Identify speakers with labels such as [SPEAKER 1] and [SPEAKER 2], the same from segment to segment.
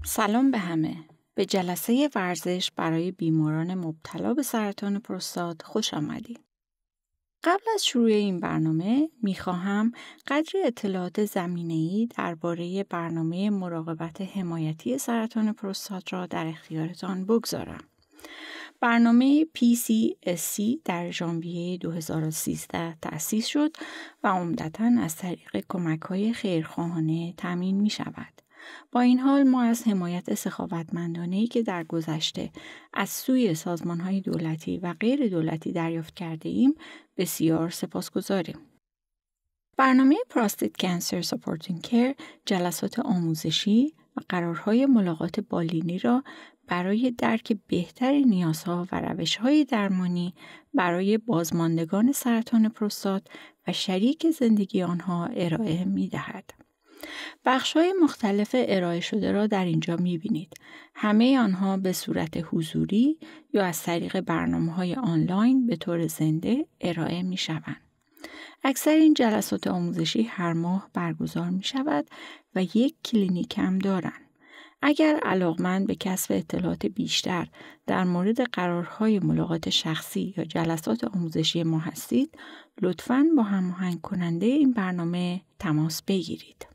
[SPEAKER 1] سلام به همه. به جلسه ورزش برای بیماران مبتلا به سرطان پروستات خوش آمدید. قبل از شروع این برنامه میخواهم قدری اطلاعات زمینه‌ای درباره برنامه مراقبت حمایتی سرطان پروستات را در اختیارتان بگذارم. برنامه PCSC در ژانویه 2013 تأسیس شد و عمدتاً از طریق کمک‌های خیرخواهانه تامین می‌شود. با این حال ما از حمایت سخاوتمندانه‌ای که در گذشته از سوی سازمان‌های دولتی و غیر دولتی دریافت کرده ایم بسیار سپاسگزاریم. برنامه پراستیت کانسر ساپورتینگ کیر جلسات آموزشی و قرارهای ملاقات بالینی را برای درک بهتر نیازها و روش‌های درمانی برای بازماندگان سرطان پروستات و شریک زندگی آنها ارائه می‌دهد. بخش‌های مختلف ارائه شده را در اینجا می‌بینید. همه آنها به صورت حضوری یا از طریق برنامه‌های آنلاین به طور زنده ارائه می‌شوند. اکثر این جلسات آموزشی هر ماه برگزار می‌شود و یک کلینیک هم دارند. اگر علاقمند به کسب اطلاعات بیشتر در مورد قرارهای ملاقات شخصی یا جلسات آموزشی ما هستید، لطفاً با هماهنگ کننده این برنامه تماس بگیرید.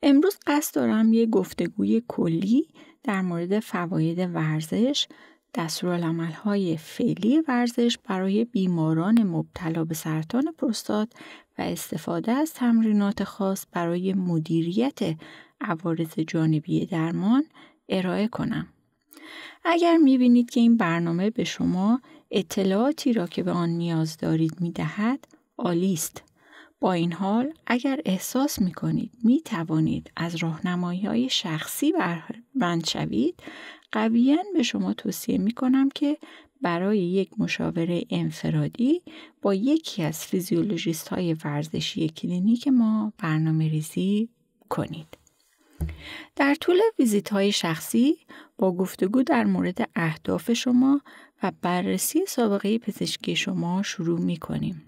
[SPEAKER 1] امروز قصد دارم یک گفتگوی کلی در مورد فواید ورزش، دستورالعمل‌های فعلی ورزش برای بیماران مبتلا به سرطان پروستات و استفاده از تمرینات خاص برای مدیریت عوارض جانبی درمان ارائه کنم. اگر می‌بینید که این برنامه به شما اطلاعاتی را که به آن نیاز دارید می‌دهد، عالی است. با این حال اگر احساس می‌کنید می‌توانید از راهنمایی‌های شخصی بهره‌مند شوید، قویاً به شما توصیه می‌کنم که برای یک مشاوره انفرادی با یکی از فیزیولوژیست‌های ورزشی کلینیک ما برنامه‌ریزی کنید. در طول ویزیت‌های شخصی با گفتگو در مورد اهداف شما و بررسی سابقه پزشکی شما شروع می‌کنیم.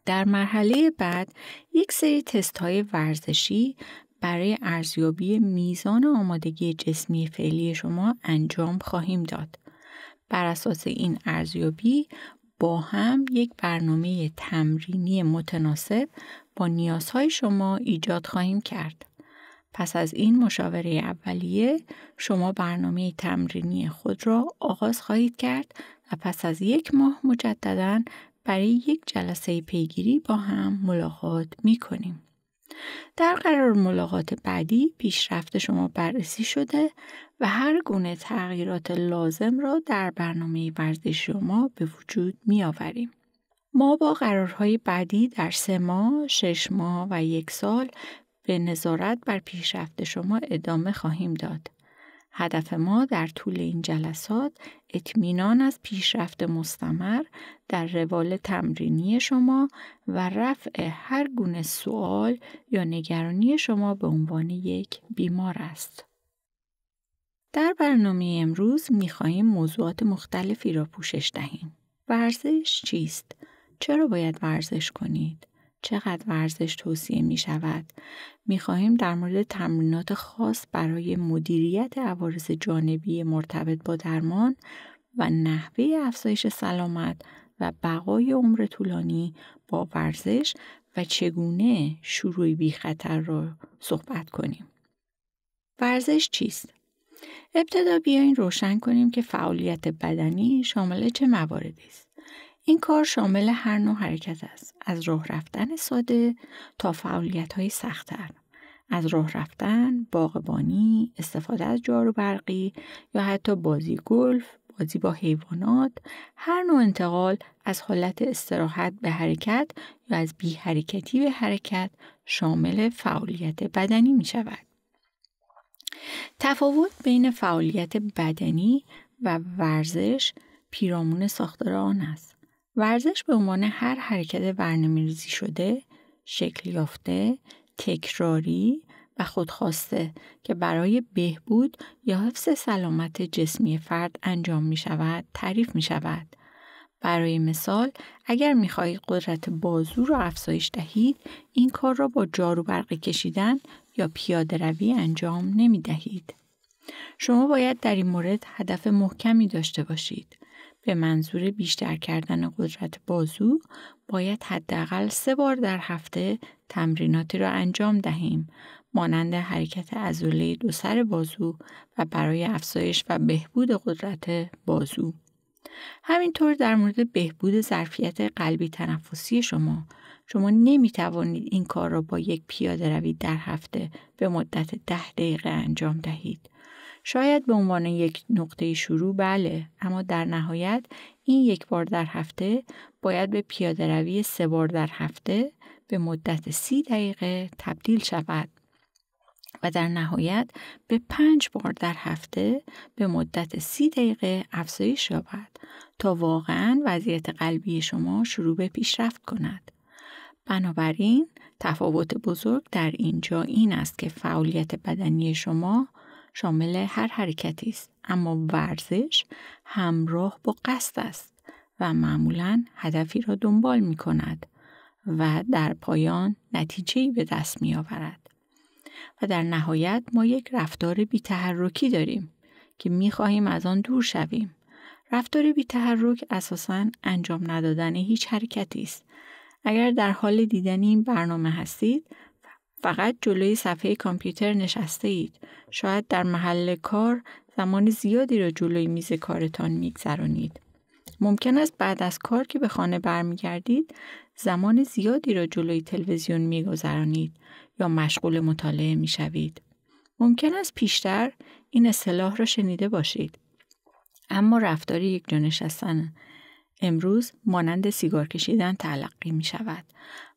[SPEAKER 1] در مرحله بعد یک سری تست‌های ورزشی برای ارزیابی میزان آمادگی جسمی فعلی شما انجام خواهیم داد. بر اساس این ارزیابی با هم یک برنامه تمرینی متناسب با نیازهای شما ایجاد خواهیم کرد. پس از این مشاوره اولیه شما برنامه تمرینی خود را آغاز خواهید کرد و پس از یک ماه مجدداً برای یک جلسه پیگیری با هم ملاقات می‌کنیم. در قرار ملاقات بعدی پیشرفت شما بررسی شده و هر گونه تغییرات لازم را در برنامه ورزشی شما به وجود می‌آوریم. ما با قرارهای بعدی در 3 ماه، 6 ماه و 1 سال به نظارت بر پیشرفت شما ادامه خواهیم داد. هدف ما در طول این جلسات اطمینان از پیشرفت مستمر در روال تمرینی شما و رفع هر گونه سوال یا نگرانی شما به عنوان یک بیمار است. در برنامه امروز می‌خواهیم موضوعات مختلفی را پوشش دهیم. ورزش چیست؟ چرا باید ورزش کنید؟ چقدر ورزش توصیه می شود؟ می خواهیم در مورد تمرینات خاص برای مدیریت عوارض جانبی مرتبط با درمان و نحوه افزایش سلامت و بقای عمر طولانی با ورزش و چگونه شروع بی خطر را صحبت کنیم. ورزش چیست؟ ابتدا بیایید روشن کنیم که فعالیت بدنی شامل چه مواردی است. این کار شامل هر نوع حرکت است، از راه رفتن ساده تا فعالیت‌های سخت‌تر، از راه رفتن، باغبانی، استفاده از جارو برقی یا حتی بازی گلف، بازی با حیوانات، هر نوع انتقال از حالت استراحت به حرکت یا از بی حرکتی به حرکت شامل فعالیت بدنی می شود. تفاوت بین فعالیت بدنی و ورزش پیرامون ساختار آن است. ورزش به عنوان هر حرکت برنامه‌ریزی شده، شکل یافته، تکراری و خودخواسته که برای بهبود یا حفظ سلامت جسمی فرد انجام می شود، تعریف می شود. برای مثال، اگر می خواهید قدرت بازو را افزایش دهید، این کار را با جارو برقی کشیدن یا پیاده روی انجام نمی دهید. شما باید در این مورد هدف محکمی داشته باشید. به منظور بیشتر کردن قدرت بازو باید حداقل 3 بار در هفته تمریناتی را انجام دهیم، مانند حرکت عضله دو سر بازو و برای افزایش و بهبود قدرت بازو. همینطور در مورد بهبود ظرفیت قلبی تنفسی شما نمی توانید این کار را با یک پیاده روی در هفته به مدت 10 دقیقه انجام دهید. شاید به عنوان یک نقطه شروع بله، اما در نهایت این 1 بار در هفته باید به پیاده روی 3 بار در هفته به مدت 30 دقیقه تبدیل شود و در نهایت به 5 بار در هفته به مدت 30 دقیقه افزایش یابد تا واقعاً وضعیت قلبی شما شروع به پیشرفت کند. بنابراین تفاوت بزرگ در اینجا این است که فعالیت بدنی شما شامل هر حرکتی است، اما ورزش همراه با قصد است و معمولاً هدفی را دنبال می کند و در پایان نتیجه‌ای به دست می آورد. و در نهایت ما یک رفتار بی‌تحرکی داریم که می خواهیم از آن دور شویم. رفتار بی‌تحرک اساساً انجام ندادن هیچ حرکتی است. اگر در حال دیدن این برنامه هستید، فقط جلوی صفحه کامپیوتر نشسته اید. شاید در محل کار زمان زیادی را جلوی میز کارتان میگذرانید. ممکن است بعد از کار که به خانه برمیگردید زمان زیادی را جلوی تلویزیون میگذرانید یا مشغول مطالعه میشوید. ممکن است پیشتر این اصطلاح را شنیده باشید. اما رفتار یک جا نشستن امروز مانند سیگار کشیدن تلقی می شود.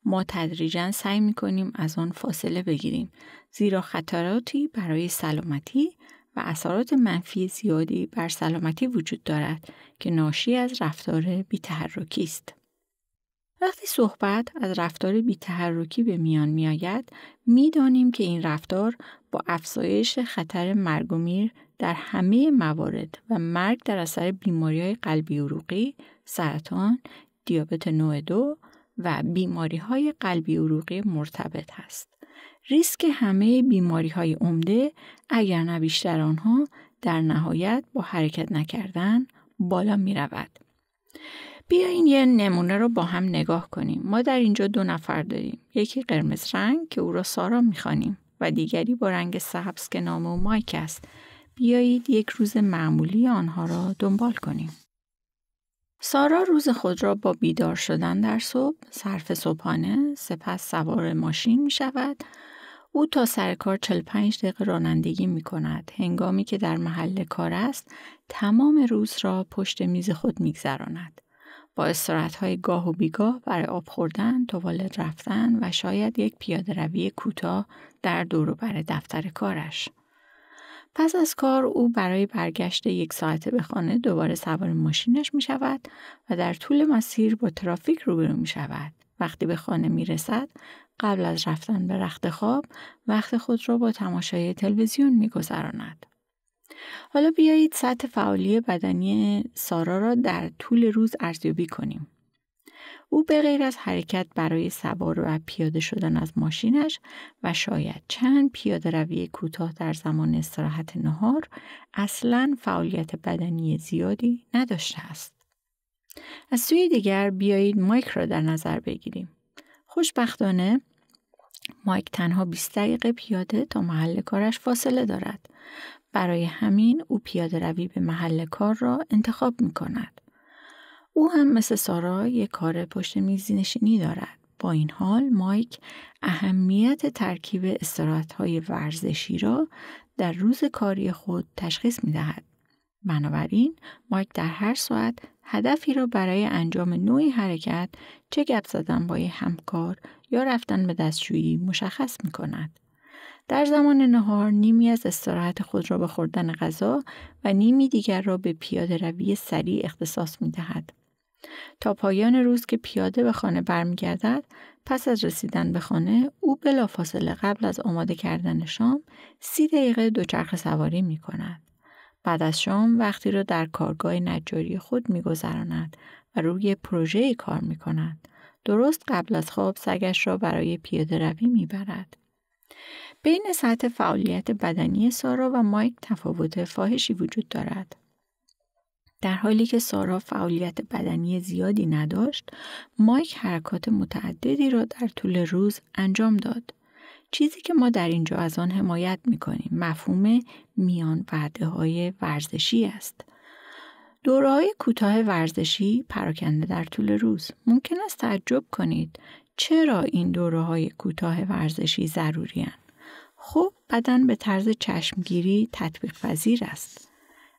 [SPEAKER 1] ما تدریجاً سعی می کنیم از آن فاصله بگیریم، زیرا خطراتی برای سلامتی و اثرات منفی زیادی بر سلامتی وجود دارد که ناشی از رفتار بی‌تحرکی است. وقتی صحبت از رفتار بی‌تحرکی به میان می آید، می دانیم که این رفتار با افزایش خطر مرگ و میر در همه موارد و مرگ در اثر بیماری‌های قلبی عروقی، سرطان، دیابت نوع 2 و بیماری‌های قلبی عروقی مرتبط است. ریسک همه بیماری‌های عمده اگر نه بیشتر آنها در نهایت با حرکت نکردن بالا می رود. بیاین یه نمونه رو با هم نگاه کنیم. ما در اینجا 2 نفر داریم. یکی قرمز رنگ که او را سارا می‌خوانیم و دیگری با رنگ سبز که نام او مایک است. بیایید یک روز معمولی آنها را دنبال کنیم. سارا روز خود را با بیدار شدن در صبح، صرف صبحانه، سپس سوار ماشین می شود. او تا سر کار 45 دقیقه رانندگی می کند. هنگامی که در محل کار است، تمام روز را پشت میز خود می گذراند. با استراحت‌های گاه و بیگاه برای آب خوردن، توالت رفتن و شاید یک پیاده روی کوتاه در دور و بر دفتر کارش. پس از کار او برای برگشت 1 ساعته به خانه دوباره سوار ماشینش می شود و در طول مسیر با ترافیک روبرو می شود. وقتی به خانه می رسد، قبل از رفتن به رخت خواب، وقت خود را با تماشای تلویزیون می گذراند. حالا بیایید سطح فعالی بدنی سارا را در طول روز ارزیابی کنیم. او به غیر از حرکت برای سوار و پیاده شدن از ماشینش و شاید چند پیاده روی کوتاه در زمان استراحت نهار اصلاً فعالیت بدنی زیادی نداشته است. از سوی دیگر بیایید مایک را در نظر بگیریم. خوشبختانه مایک تنها 20 دقیقه پیاده تا محل کارش فاصله دارد. برای همین او پیاده روی به محل کار را انتخاب می کند. او هم مثل سارا یک کار پشت میز نشینی دارد. با این حال مایک اهمیت ترکیب استراحت‌های ورزشی را در روز کاری خود تشخیص می دهد. بنابراین مایک در هر ساعت هدفی را برای انجام نوعی حرکت، چه گپ زدن با یک همکار یا رفتن به دستشویی مشخص می کند. در زمان نهار نیمی از استراحت خود را به خوردن غذا و نیمی دیگر را به پیاده روی سریع اختصاص می دهد. تا پایان روز که پیاده به خانه برمیگردد، پس از رسیدن به خانه او بلافاصله قبل از آماده کردن شام 30 دقیقه دوچرخه سواری می کند. بعد از شام وقتی را در کارگاه نجاری خود می گذراند و روی پروژه کار می کند. درست قبل از خواب سگش را برای پیاده روی می برد. بین سطح فعالیت بدنی سارا و مایک تفاوت فاحشی وجود دارد. در حالی که سارا فعالیت بدنی زیادی نداشت، مایک حرکات متعددی را در طول روز انجام داد. چیزی که ما در اینجا از آن حمایت می‌کنیم مفهوم میان وعده‌های ورزشی است. دوره‌های کوتاه ورزشی پراکنده در طول روز. ممکن است تعجب کنید چرا این دوره‌های کوتاه ورزشی ضروری هستند؟ خب بدن به طرز چشمگیری تطبیق پذیر است.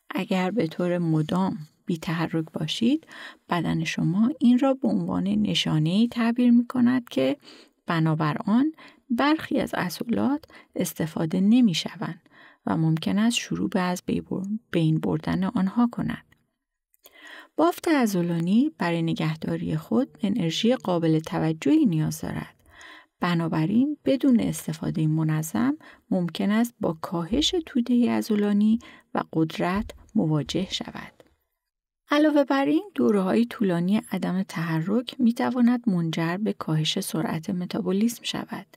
[SPEAKER 1] اگر به طور مدام بی تحرک باشید، بدن شما این را به عنوان نشانه‌ای تعبیر می‌کند که بنابر آن برخی از عضلات استفاده نمی‌شوند و ممکن است شروع به از بین بردن آنها کند. بافت عضلانی برای نگهداری خود انرژی قابل توجهی نیاز دارد. بنابراین بدون استفاده منظم ممکن است با کاهش توده عضلانی و قدرت مواجه شود. علاوه بر این، دوره‌های طولانی عدم تحرک می‌تواند منجر به کاهش سرعت متابولیسم شود.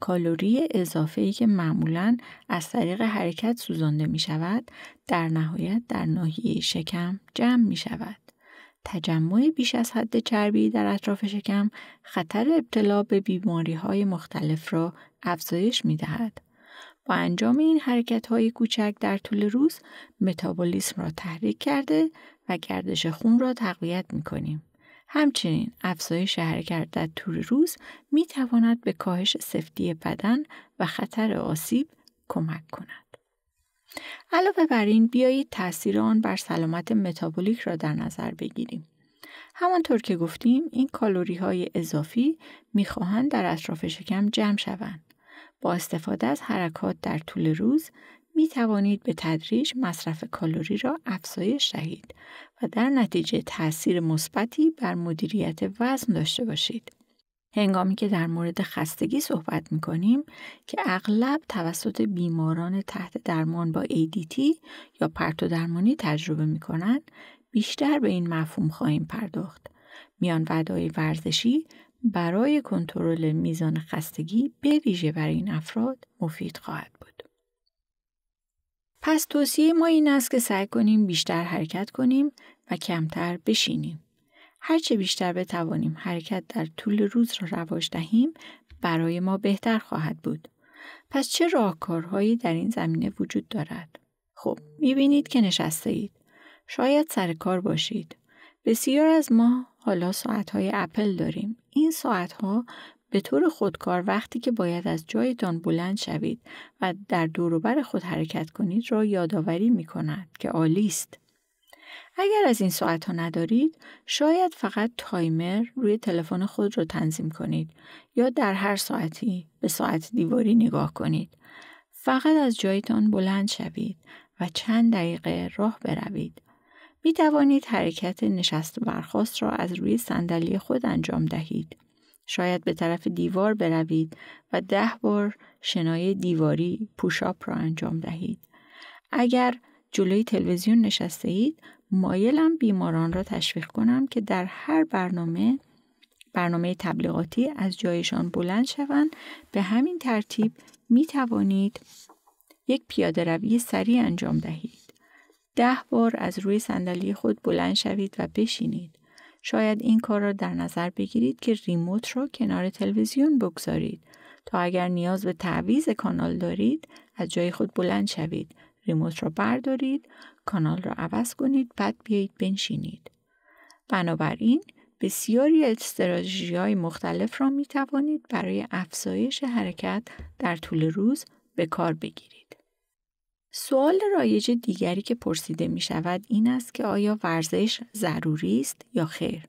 [SPEAKER 1] کالری اضافه‌ای که معمولاً از طریق حرکت سوزانده می‌شود، در نهایت در ناحیه شکم جمع می‌شود. تجمع بیش از حد چربی در اطراف شکم خطر ابتلا به بیماری‌های مختلف را افزایش می‌دهد. با انجام این حرکت‌های کوچک در طول روز، متابولیسم را تحریک کرده و گردش خون را تقویت می‌کنیم. همچنین افزایش حرکت در طول روز می‌تواند به کاهش سفتی بدن و خطر آسیب کمک کند. علاوه بر این، بیایید تأثیر آن بر سلامت متابولیک را در نظر بگیریم. همانطور که گفتیم، این کالری‌های اضافی می‌خواهند در اطراف شکم جمع شوند. با استفاده از حرکات در طول روز می توانید به تدریج مصرف کالری را افزایش دهید و در نتیجه تأثیر مثبتی بر مدیریت وزن داشته باشید. هنگامی که در مورد خستگی صحبت می کنیم که اغلب توسط بیماران تحت درمان با ADT یا پرتو درمانی تجربه می کنند، بیشتر به این مفهوم خواهیم پرداخت. میان وعده‌های ورزشی برای کنترل میزان خستگی به ویژه برای این افراد مفید خواهد بود. پس توصیه ما این است که سعی کنیم بیشتر حرکت کنیم و کمتر بشینیم. هرچه بیشتر بتوانیم حرکت در طول روز را رواج دهیم برای ما بهتر خواهد بود. پس چه راهکارهایی در این زمینه وجود دارد؟ خب، می‌بینید که نشسته اید. شاید سر کار باشید. بسیار از ما حالا ساعت‌های اپل داریم. این ساعت‌ها به طور خودکار وقتی که باید از جایتان بلند شوید و در دور و بر خود حرکت کنید را یادآوری می‌کند که عالی است. اگر از این ساعت‌ها ندارید، شاید فقط تایمر روی تلفن خود را تنظیم کنید یا در هر ساعتی به ساعت دیواری نگاه کنید. فقط از جایتان بلند شوید و چند دقیقه راه بروید. می توانید حرکت نشست و برخاست را از روی صندلی خود انجام دهید. شاید به طرف دیوار بروید و 10 بار شنای دیواری پوشاپ را انجام دهید. اگر جلوی تلویزیون نشسته اید، مایلم بیماران را تشویق کنم که در هر برنامه تبلیغاتی از جایشان بلند شوند. به همین ترتیب می توانید یک پیاده روی سریع انجام دهید. 10 بار از روی صندلی خود بلند شوید و بشینید. شاید این کار را در نظر بگیرید که ریموت را کنار تلویزیون بگذارید تا اگر نیاز به تعویض کانال دارید از جای خود بلند شوید. ریموت را بردارید، کانال را عوض کنید، بعد بیایید بنشینید. بنابراین بسیاری استراتژی‌های مختلف را می توانید برای افزایش حرکت در طول روز به کار بگیرید. سوال رایج دیگری که پرسیده می شود این است که آیا ورزش ضروری است یا خیر؟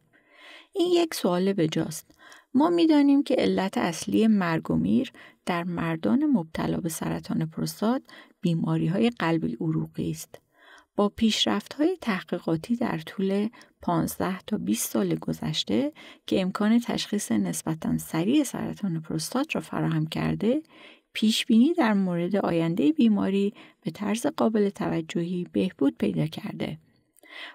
[SPEAKER 1] این یک سوال بجاست. ما می دانیم که علت اصلی مرگ و میر در مردان مبتلا به سرطان پروستات بیماری‌های قلبی عروقی است. با پیشرفت‌های تحقیقاتی در طول 15 تا 20 سال گذشته که امکان تشخیص نسبتاً سریع سرطان پروستات را فراهم کرده، پیشبینی در مورد آینده بیماری به طرز قابل توجهی بهبود پیدا کرده.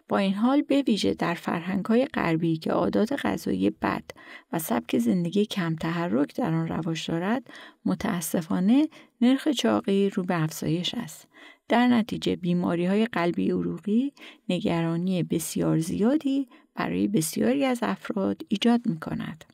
[SPEAKER 1] با این حال به ویژه در فرهنگ‌های غربی که عادات غذایی بد و سبک زندگی کم تحرک در آن رواج دارد، متاسفانه نرخ چاقی رو به افزایش است. در نتیجه بیماری‌های قلبی عروقی نگرانی بسیار زیادی برای بسیاری از افراد ایجاد می‌کند.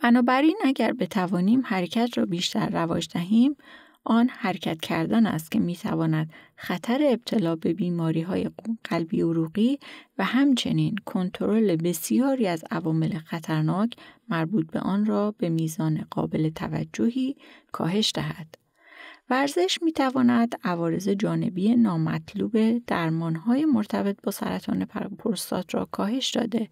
[SPEAKER 1] بنابراین اگر بتوانیم حرکت را بیشتر رواج دهیم، آن حرکت کردن است که می‌تواند خطر ابتلا به بیماری‌های قلبی عروقی و همچنین کنترل بسیاری از عوامل خطرناک مربوط به آن را به میزان قابل توجهی کاهش دهد. ورزش می‌تواند عوارض جانبی نامطلوب درمان‌های مرتبط با سرطان پروستات را کاهش داده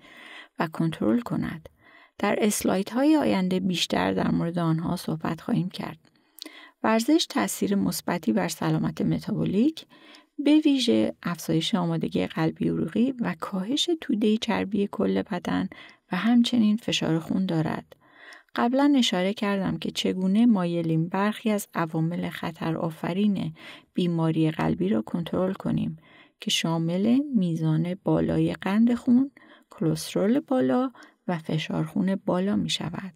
[SPEAKER 1] و کنترل کند. در اسلایدهای آینده بیشتر در مورد آنها صحبت خواهیم کرد. ورزش تأثیر مثبتی بر سلامت متابولیک، به ویژه افزایش آمادگی قلبی عروقی و کاهش توده چربی کل بدن و همچنین فشار خون دارد. قبلا اشاره کردم که چگونه مایلیم برخی از عوامل خطرآفرین بیماری قلبی را کنترل کنیم که شامل میزان بالای قند خون، کلسترول بالا و فشار خون بالا می شود.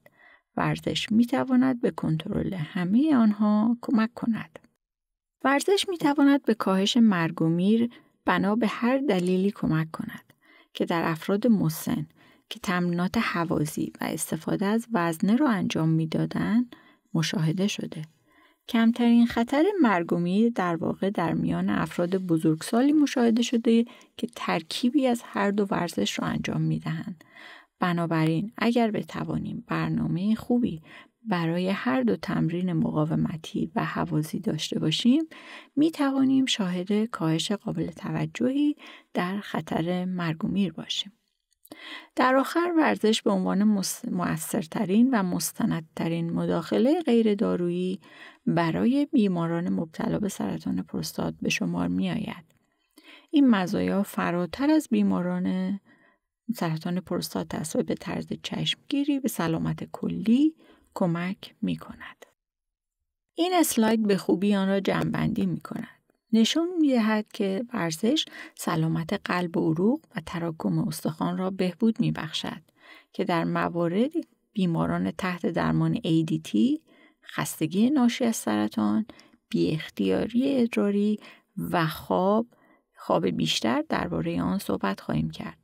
[SPEAKER 1] ورزش می تواند به کنترل همه آنها کمک کند. ورزش می تواند به کاهش مرگ و میر بنا به هر دلیلی کمک کند که در افراد مسن که تمرینات هوازی و استفاده از وزنه را انجام می دادن مشاهده شده. کمترین خطر مرگ و میر در واقع در میان افراد بزرگسالی مشاهده شده که ترکیبی از هر دو ورزش را انجام می دهند. بنابراین اگر بتوانیم برنامه خوبی برای هر دو تمرین مقاومتی و هوازی داشته باشیم، می توانیم شاهد کاهش قابل توجهی در خطر مرگ و میر باشیم. در آخر ورزش به عنوان مؤثرترین و مستندترین مداخله غیر دارویی برای بیماران مبتلا به سرطان پروستات به شمار می آید. این مزایا فراتر از بیماران سرطان پروستات است و به طرز چشمگیری به سلامت کلی کمک می کند. این اسلاید به خوبی آن را جمع‌بندی می کند. نشان می دهد که ورزش سلامت قلب و عروق و تراکم استخوان را بهبود می بخشد که در موارد بیماران تحت درمان ADT، خستگی ناشی از سرطان، بی اختیاری ادراری و خواب بیشتر درباره آن صحبت خواهیم کرد.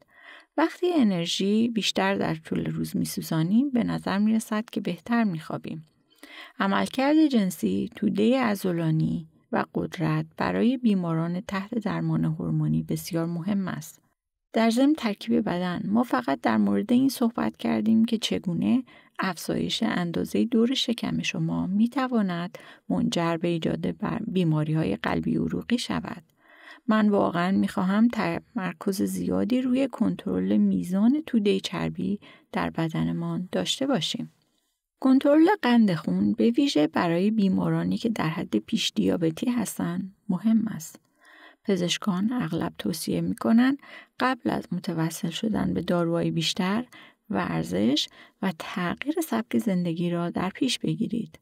[SPEAKER 1] وقتی انرژی بیشتر در طول روز می‌سوزانیم به نظر می‌رسد که بهتر می‌خوابیم. عملکرد جنسی، توده عضلانی و قدرت برای بیماران تحت درمان هورمونی بسیار مهم است. در ضمن ترکیب بدن، ما فقط در مورد این صحبت کردیم که چگونه افزایش اندازه دور شکم شما می‌تواند منجر به ایجاد بیماری‌های قلبی عروقی شود. من واقعا میخواهم تمرکز زیادی روی کنترل میزان توده چربی در بدنمان داشته باشیم. کنترل قند خون به ویژه برای بیمارانی که در حد پیش دیابتی هستند مهم است. پزشکان اغلب توصیه میکنند قبل از متوسل شدن به داروهای بیشتر، ورزش و تغییر سبک زندگی را در پیش بگیرید.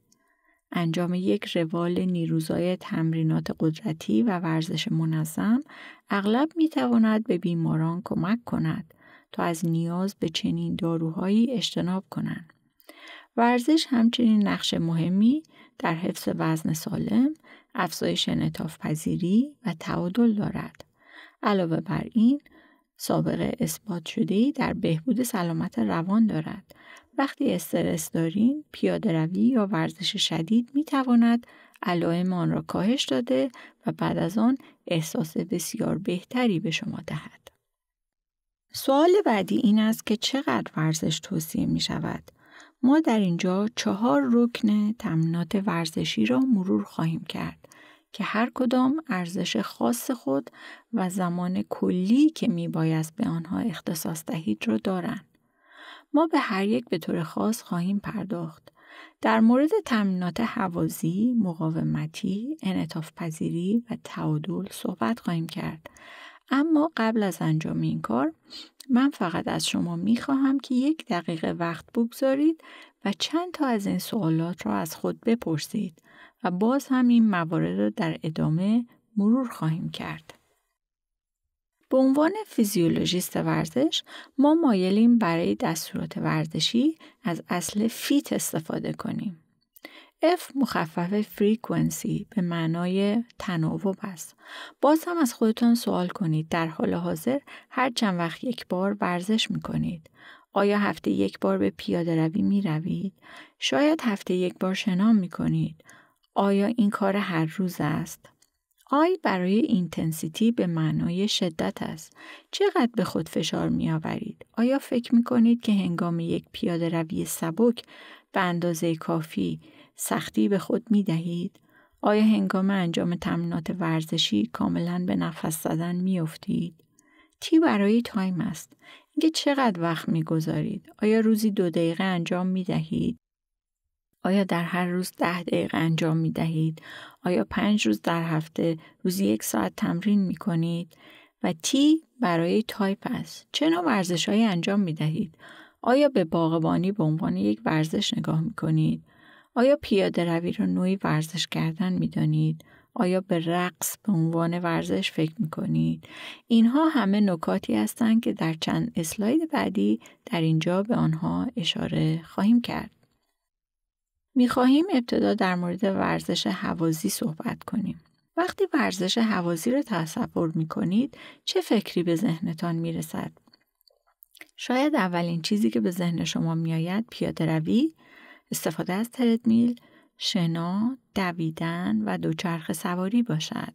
[SPEAKER 1] انجام یک روال نیروزای تمرینات قدرتی و ورزش منظم اغلب میتواند به بیماران کمک کند تا از نیاز به چنین داروهایی اجتناب کنند. ورزش همچنین نقش مهمی در حفظ وزن سالم، افزایش انعطاف پذیری و تعادل دارد. علاوه بر این، سابقه اثبات شده‌ای در بهبود سلامت روان دارد. وقتی استرس دارین، پیاده‌روی یا ورزش شدید می‌تواند علائم آن را کاهش داده و بعد از آن احساس بسیار بهتری به شما دهد. سوال بعدی این است که چقدر ورزش توصیه می‌شود؟ ما در اینجا 4 رکن تمرینات ورزشی را مرور خواهیم کرد که هر کدام ارزش خاص خود و زمان کلی که میبایست به آنها اختصاص دهید را دارند. ما به هر یک به طور خاص خواهیم پرداخت. در مورد تمرینات هوازی، مقاومتی، انعطاف پذیری و تعادل صحبت خواهیم کرد. اما قبل از انجام این کار، من فقط از شما میخواهم که 1 دقیقه وقت بگذارید و چند تا از این سوالات را از خود بپرسید و باز هم این موارد را در ادامه مرور خواهیم کرد. به عنوان فیزیولوژیست ورزش ما مایلیم برای دستورات ورزشی از اصل فیت استفاده کنیم. F مخفف فریکونسی به معنای تناوب است. باز هم از خودتان سوال کنید در حال حاضر هر چند وقت یک بار ورزش می کنید؟ آیا هفته یک بار به پیاده روی می روید؟ شاید هفته یک بار شنا می کنید؟ آیا این کار هر روز است؟ آی برای اینتنسیتی به معنای شدت است. چقدر به خود فشار می آورید؟ آیا فکر می کنید که هنگام یک پیاده روی سبک به اندازه کافی سختی به خود می دهید؟ آیا هنگام انجام تمرینات ورزشی کاملا به نفس زدن می افتید؟ تی برای تایم است. اینکه چقدر وقت می گذارید؟ آیا روزی 2 دقیقه انجام می دهید؟ آیا در هر روز 10 دقیقه انجام می دهید؟ آیا 5 روز در هفته روزی 1 ساعت تمرین می کنید؟ و تی برای تایپ است. چه نوع ورزش‌هایی انجام می دهید؟ آیا به باغبانی به عنوان یک ورزش نگاه می کنید؟ آیا پیاده روی را نوعی ورزش کردن می دانید؟ آیا به رقص به عنوان ورزش فکر می کنید؟ اینها همه نکاتی هستند که در چند اسلاید بعدی در اینجا به آنها اشاره خواهیم کرد. می خواهیم ابتدا در مورد ورزش هوازی صحبت کنیم. وقتی ورزش هوازی را تصور می کنید چه فکری به ذهنتان می رسد؟ شاید اولین چیزی که به ذهن شما می آید پیاده روی، استفاده از تردمیل، شنا، دویدن و دوچرخه سواری باشد.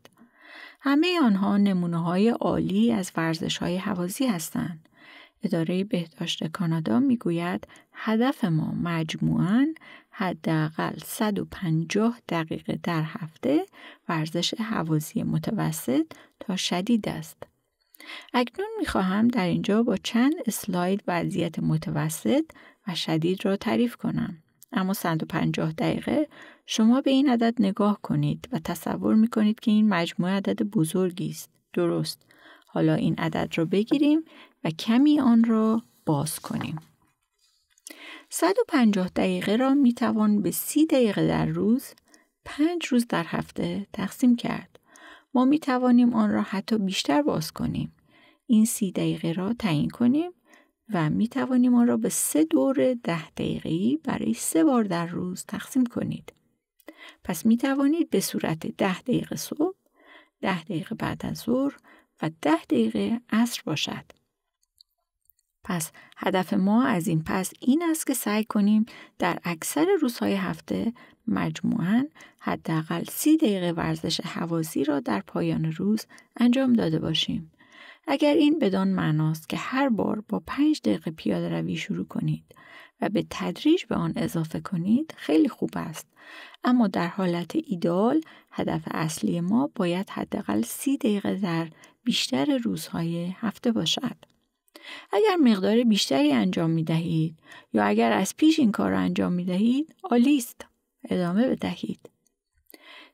[SPEAKER 1] همه آنها نمونه‌های عالی از ورزش‌های هوازی هستند. اداره بهداشت کانادا میگوید هدف ما مجموعاً حداقل 150 دقیقه در هفته ورزش هوازی متوسط تا شدید است. اکنون میخواهم در اینجا با چند اسلاید وضعیت متوسط و شدید را تعریف کنم. اما 150 دقیقه شما به این عدد نگاه کنید و تصور میکنید که این مجموعه عدد بزرگی است. درست. حالا این عدد را بگیریم و کمی آن را باز کنیم. 150 دقیقه را میتوان به 30 دقیقه در روز 5 روز در هفته تقسیم کرد. ما میتوانیم آن را حتی بیشتر باز کنیم. این 30 دقیقه را تعیین کنیم و میتوانیم آن را به 3 دور 10 دقیقه‌ای برای 3 بار در روز تقسیم کنید. پس میتوانید به صورت 10 دقیقه صبح، 10 دقیقه بعد از ظهر و 10 دقیقه عصر باشد. پس هدف ما از این پس این است که سعی کنیم در اکثر روزهای هفته مجموعاً حداقل 30 دقیقه ورزش هوازی را در پایان روز انجام داده باشیم. اگر این بدان معناست که هر بار با 5 دقیقه پیاده روی شروع کنید و به تدریج به آن اضافه کنید خیلی خوب است. اما در حالت ایدئال هدف اصلی ما باید حداقل 30 دقیقه در بیشتر روزهای هفته باشد. اگر مقدار بیشتری انجام می دهید یا اگر از پیش این کار را انجام می دهید عالی است. ادامه بدهید.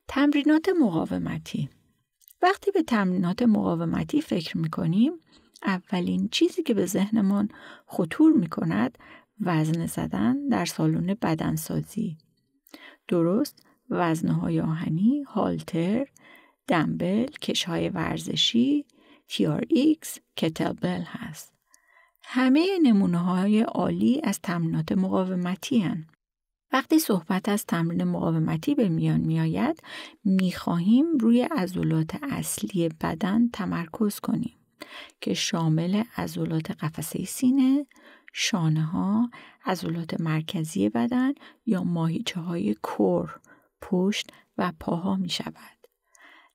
[SPEAKER 1] تمرینات مقاومتی. وقتی به تمرینات مقاومتی فکر می کنیم اولین چیزی که به ذهنمان خطور می کند وزنه زدن در سالن بدنسازی. درست، وزنه‌های آهنی، هالتر، دمبل، کش‌های ورزشی، TRX، کتلبل هست. همه نمونه‌های عالی از تمرینات مقاومتی هستند. وقتی صحبت از تمرین مقاومتی به میان میآید، می‌خواهیم روی عضلات اصلی بدن تمرکز کنیم که شامل عضلات قفسه سینه، شانه‌ها، عضلات مرکزی بدن یا ماهیچه‌های کور، پشت و پاها می‌شود.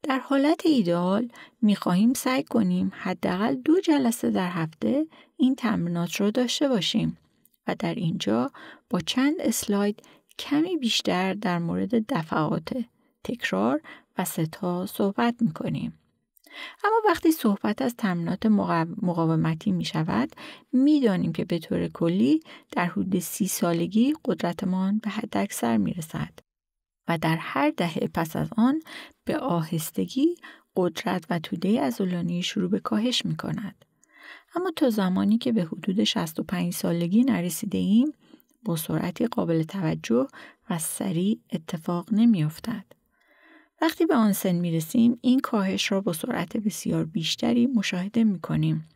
[SPEAKER 1] در حالت ایدئال می‌خواهیم سعی کنیم حداقل 2 جلسه در هفته این تمرینات را داشته باشیم و در اینجا با چند اسلاید کمی بیشتر در مورد دفعات، تکرار و ستا صحبت می‌کنیم. اما وقتی صحبت از تمرینات مقاومتی می شود می دانیم که به طور کلی در حدود 30 سالگی قدرتمان به حد اکثر می رسد و در هر دهه پس از آن به آهستگی قدرت و توده عضلانی شروع به کاهش می کند. اما تا زمانی که به حدود 65 سالگی نرسیده ایم با سرعتی قابل توجه و سریع اتفاق نمی افتد. وقتی به آن سن میرسیم این کاهش را با سرعت بسیار بیشتری مشاهده میکنیم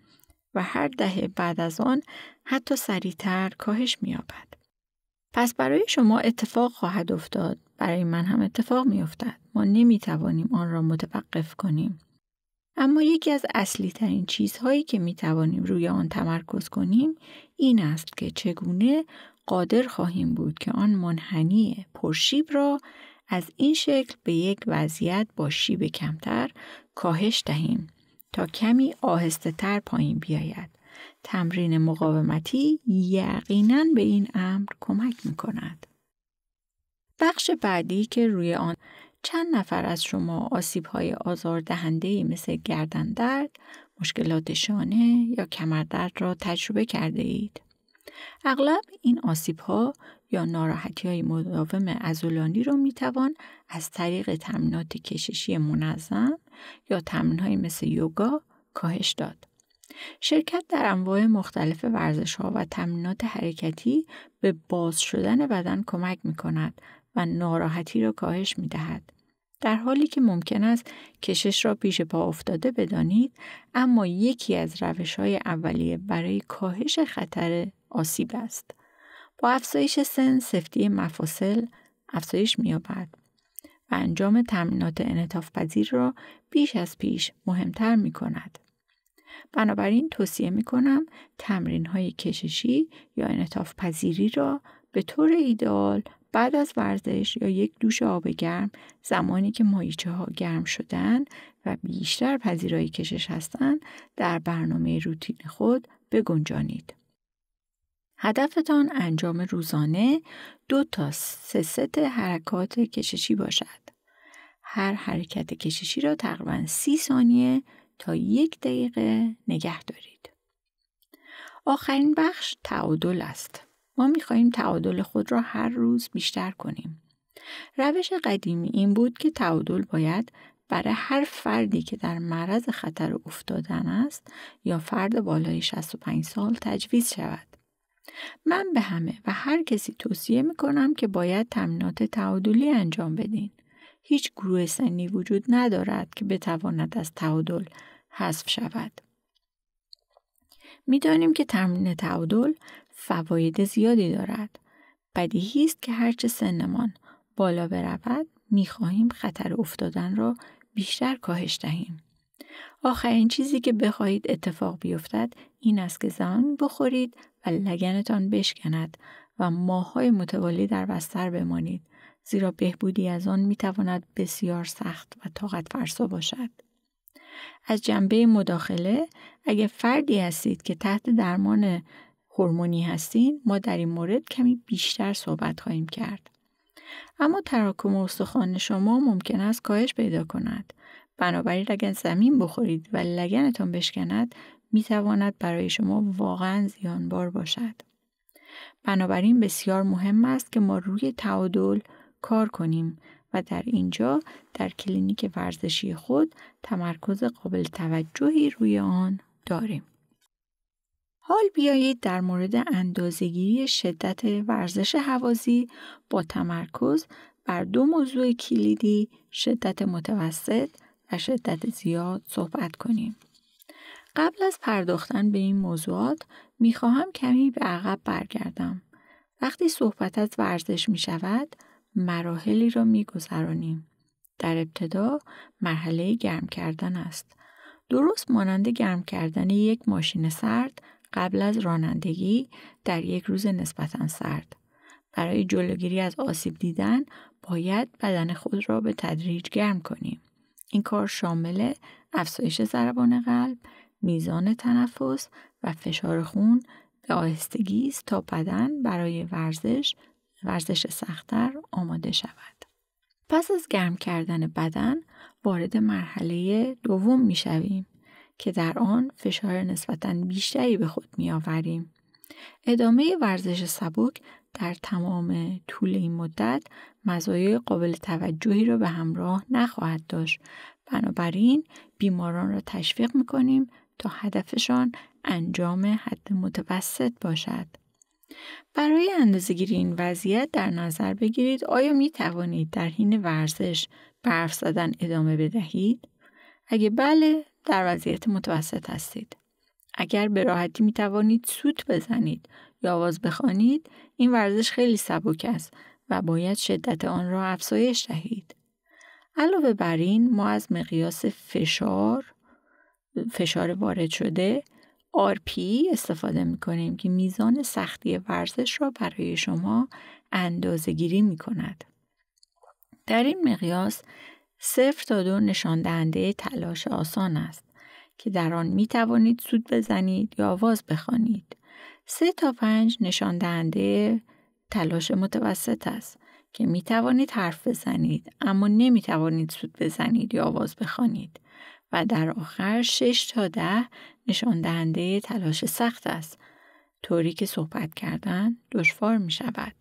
[SPEAKER 1] و هر دهه بعد از آن حتی سریعتر کاهش می‌یابد. پس برای شما اتفاق خواهد افتاد، برای من هم اتفاق می‌افتد. ما نمی‌توانیم آن را متوقف کنیم. اما یکی از اصلی ترین چیزهایی که می‌توانیم روی آن تمرکز کنیم این است که چگونه قادر خواهیم بود که آن منحنی پرشیب را از این شکل به یک وضعیت با شیب کمتر کاهش دهیم تا کمی آهسته تر پایین بیاید. تمرین مقاومتی یقیناً به این امر کمک می‌کند. بخش بعدی که روی آن چند نفر از شما آسیب‌های آزاردهنده‌ای مثل گردن درد، مشکلات شانه یا کمردرد را تجربه کرده اید. اغلب این آسیب‌ها یا ناراحتی‌های مداوم عضلانی را می‌توان از طریق تمرینات کششی منظم یا تمرین‌های مثل یوگا کاهش داد. شرکت در انواع مختلف ورزش‌ها و تمرینات حرکتی به باز شدن بدن کمک می‌کند و ناراحتی را کاهش می‌دهد. در حالی که ممکن است کشش را پیش پا افتاده بدانید، اما یکی از روش‌های اولیه برای کاهش خطر آسیب است. با افزایش سن، سفتی مفاصل افزایش می‌یابد و انجام تمرینات انعطاف‌پذیر را بیش از پیش مهمتر می‌کند. بنابراین توصیه می‌کنم تمرین‌های کششی یا انعطاف‌پذیری را به طور ایدئال بعد از ورزش یا یک دوش آب گرم، زمانی که ماهیچه‌ها گرم شدن و بیشتر پذیرای کشش هستند، در برنامه روتین خود بگنجانید. هدفتان انجام روزانه 2 تا 3 ست حرکات کششی باشد. هر حرکت کششی را تقریباً 30 ثانیه تا 1 دقیقه نگه دارید. آخرین بخش تعادل است. ما می‌خواهیم تعادل خود را هر روز بیشتر کنیم. روش قدیمی این بود که تعادل باید برای هر فردی که در معرض خطر افتادن است یا فرد بالای 65 سال تجویز شود. من به همه و هر کسی توصیه می‌کنم که باید تمرینات تعادلی انجام بدین. هیچ گروه سنی وجود ندارد که بتواند از تعادل حذف شود. می‌دانیم که تمرین تعادل فواید زیادی دارد. بدیهی است که هرچه سنمان بالا برود می‌خواهیم خطر افتادن را بیشتر کاهش دهیم. آخرین چیزی که بخواهید اتفاق بیفتد این است که زمین بخورید و لگنتان بشکند و ماه‌های متوالی در بستر بمانید، زیرا بهبودی از آن می‌تواند بسیار سخت و طاقت فرسا باشد. از جنبه مداخله، اگر فردی هستید که تحت درمان هورمونی هستین، ما در این مورد کمی بیشتر صحبت خواهیم کرد. اما تراکم استخوان شما ممکن است کاهش پیدا کند. بنابراین اگر زمین بخورید و لگنتان بشکند، میتواند برای شما واقعا زیانبار باشد. بنابراین بسیار مهم است که ما روی تعادل کار کنیم و در اینجا در کلینیک ورزشی خود تمرکز قابل توجهی روی آن داریم. حال بیایید در مورد اندازه‌گیری شدت ورزش هوازی با تمرکز بر 2 موضوع کلیدی، شدت متوسط و شدت زیاد صحبت کنیم. قبل از پرداختن به این موضوعات می‌خواهم کمی به عقب برگردم. وقتی صحبت از ورزش می‌شود، مراحلی را می‌گذرانیم. در ابتدا مرحله گرم کردن است. درست مانند گرم کردن یک ماشین سرد قبل از رانندگی در یک روز نسبتاً سرد. برای جلوگیری از آسیب دیدن باید بدن خود را به تدریج گرم کنیم. این کار شامل افزایش ضربان قلب، میزان تنفس و فشار خون به آهستگی است تا بدن برای ورزش سخت‌تر آماده شود. پس از گرم کردن بدن وارد مرحله دوم می‌شویم که در آن فشار نسبتاً بیشتری به خود می‌آوریم. ادامه ورزش سبک در تمام طول این مدت مزایای قابل توجهی را به همراه نخواهد داشت. بنابراین بیماران را تشویق می‌کنیم تا هدفشان انجام حد متوسط باشد. برای اندازه‌گیری این وضعیت در نظر بگیرید آیا می توانید در حین ورزش به حرف زدن ادامه بدهید؟ اگه بله، در وضعیت متوسط هستید. اگر به راحتی می توانید سوت بزنید یا آواز بخوانید، این ورزش خیلی سبک است و باید شدت آن را افزایش دهید. علاوه بر این، ما از مقیاس فشار وارد شده RPE استفاده می کنیم که میزان سختی ورزش را برای شما اندازه گیری می کند. در این مقیاس 0 تا 2 نشان دهنده تلاش آسان است که در آن می توانید سوت بزنید یا آواز بخوانید. 3 تا 5 نشان دهنده تلاش متوسط است که می توانید حرف بزنید اما نمی توانید سوت بزنید یا آواز بخوانید. و در آخر 6 تا 10 نشان دهنده تلاش سخت است، طوری که صحبت کردن دشوار می شود.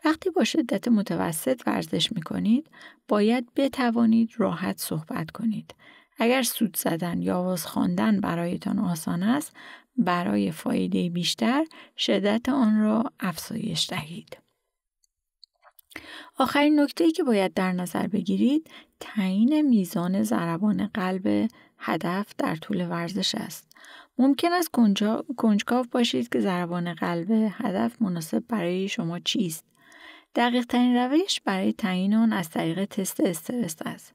[SPEAKER 1] وقتی با شدت متوسط ورزش می کنید، باید بتوانید راحت صحبت کنید. اگر سوت زدن یا آواز خواندن برایتان آسان است، برای فایده بیشتر شدت آن را افزایش دهید. آخرین نکته‌ای که باید در نظر بگیرید تعیین میزان ضربان قلب هدف در طول ورزش است. ممکن است کنجکاو باشید که ضربان قلب هدف مناسب برای شما چیست. دقیق ترین روش برای تعیین آن از طریق تست استرس است.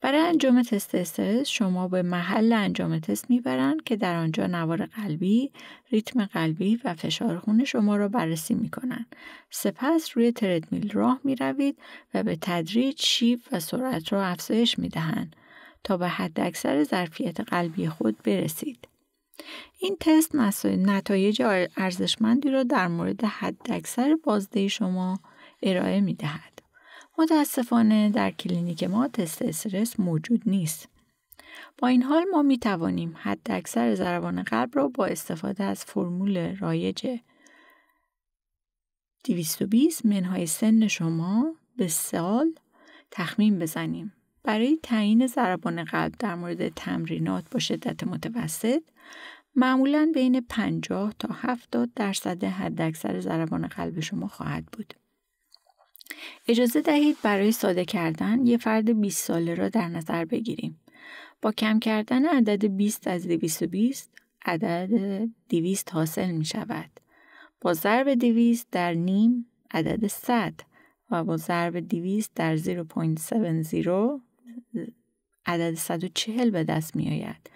[SPEAKER 1] برای انجام تست استرس شما به محل انجام تست میبرند که در آنجا نوار قلبی، ریتم قلبی و فشار خون شما را بررسی میکنند. سپس روی تردمیل راه میروید و به تدریج شیب و سرعت را افزایش میدهند تا به حد اکثر ظرفیت قلبی خود برسید. این تست نتایج ارزشمندی را در مورد حد اکثر بازده شما ارائه میدهد. متاسفانه در کلینیک ما تست استرس موجود نیست. با این حال ما می توانیم حد اکثر ضربان قلب را با استفاده از فرمول رایج 220 منهای سن شما به سال تخمین بزنیم. برای تعیین ضربان قلب در مورد تمرینات با شدت متوسط معمولاً بین 50 تا 70% حد اکثر ضربان قلب شما خواهد بود. اجازه دهید برای ساده کردن یه فرد 20 ساله را در نظر بگیریم. با کم کردن عدد 20 از 220 عدد 200 حاصل می شود. با ضرب 200 در نیم عدد 100 و با ضرب 200 در 0.70 عدد 140 به دست می آید.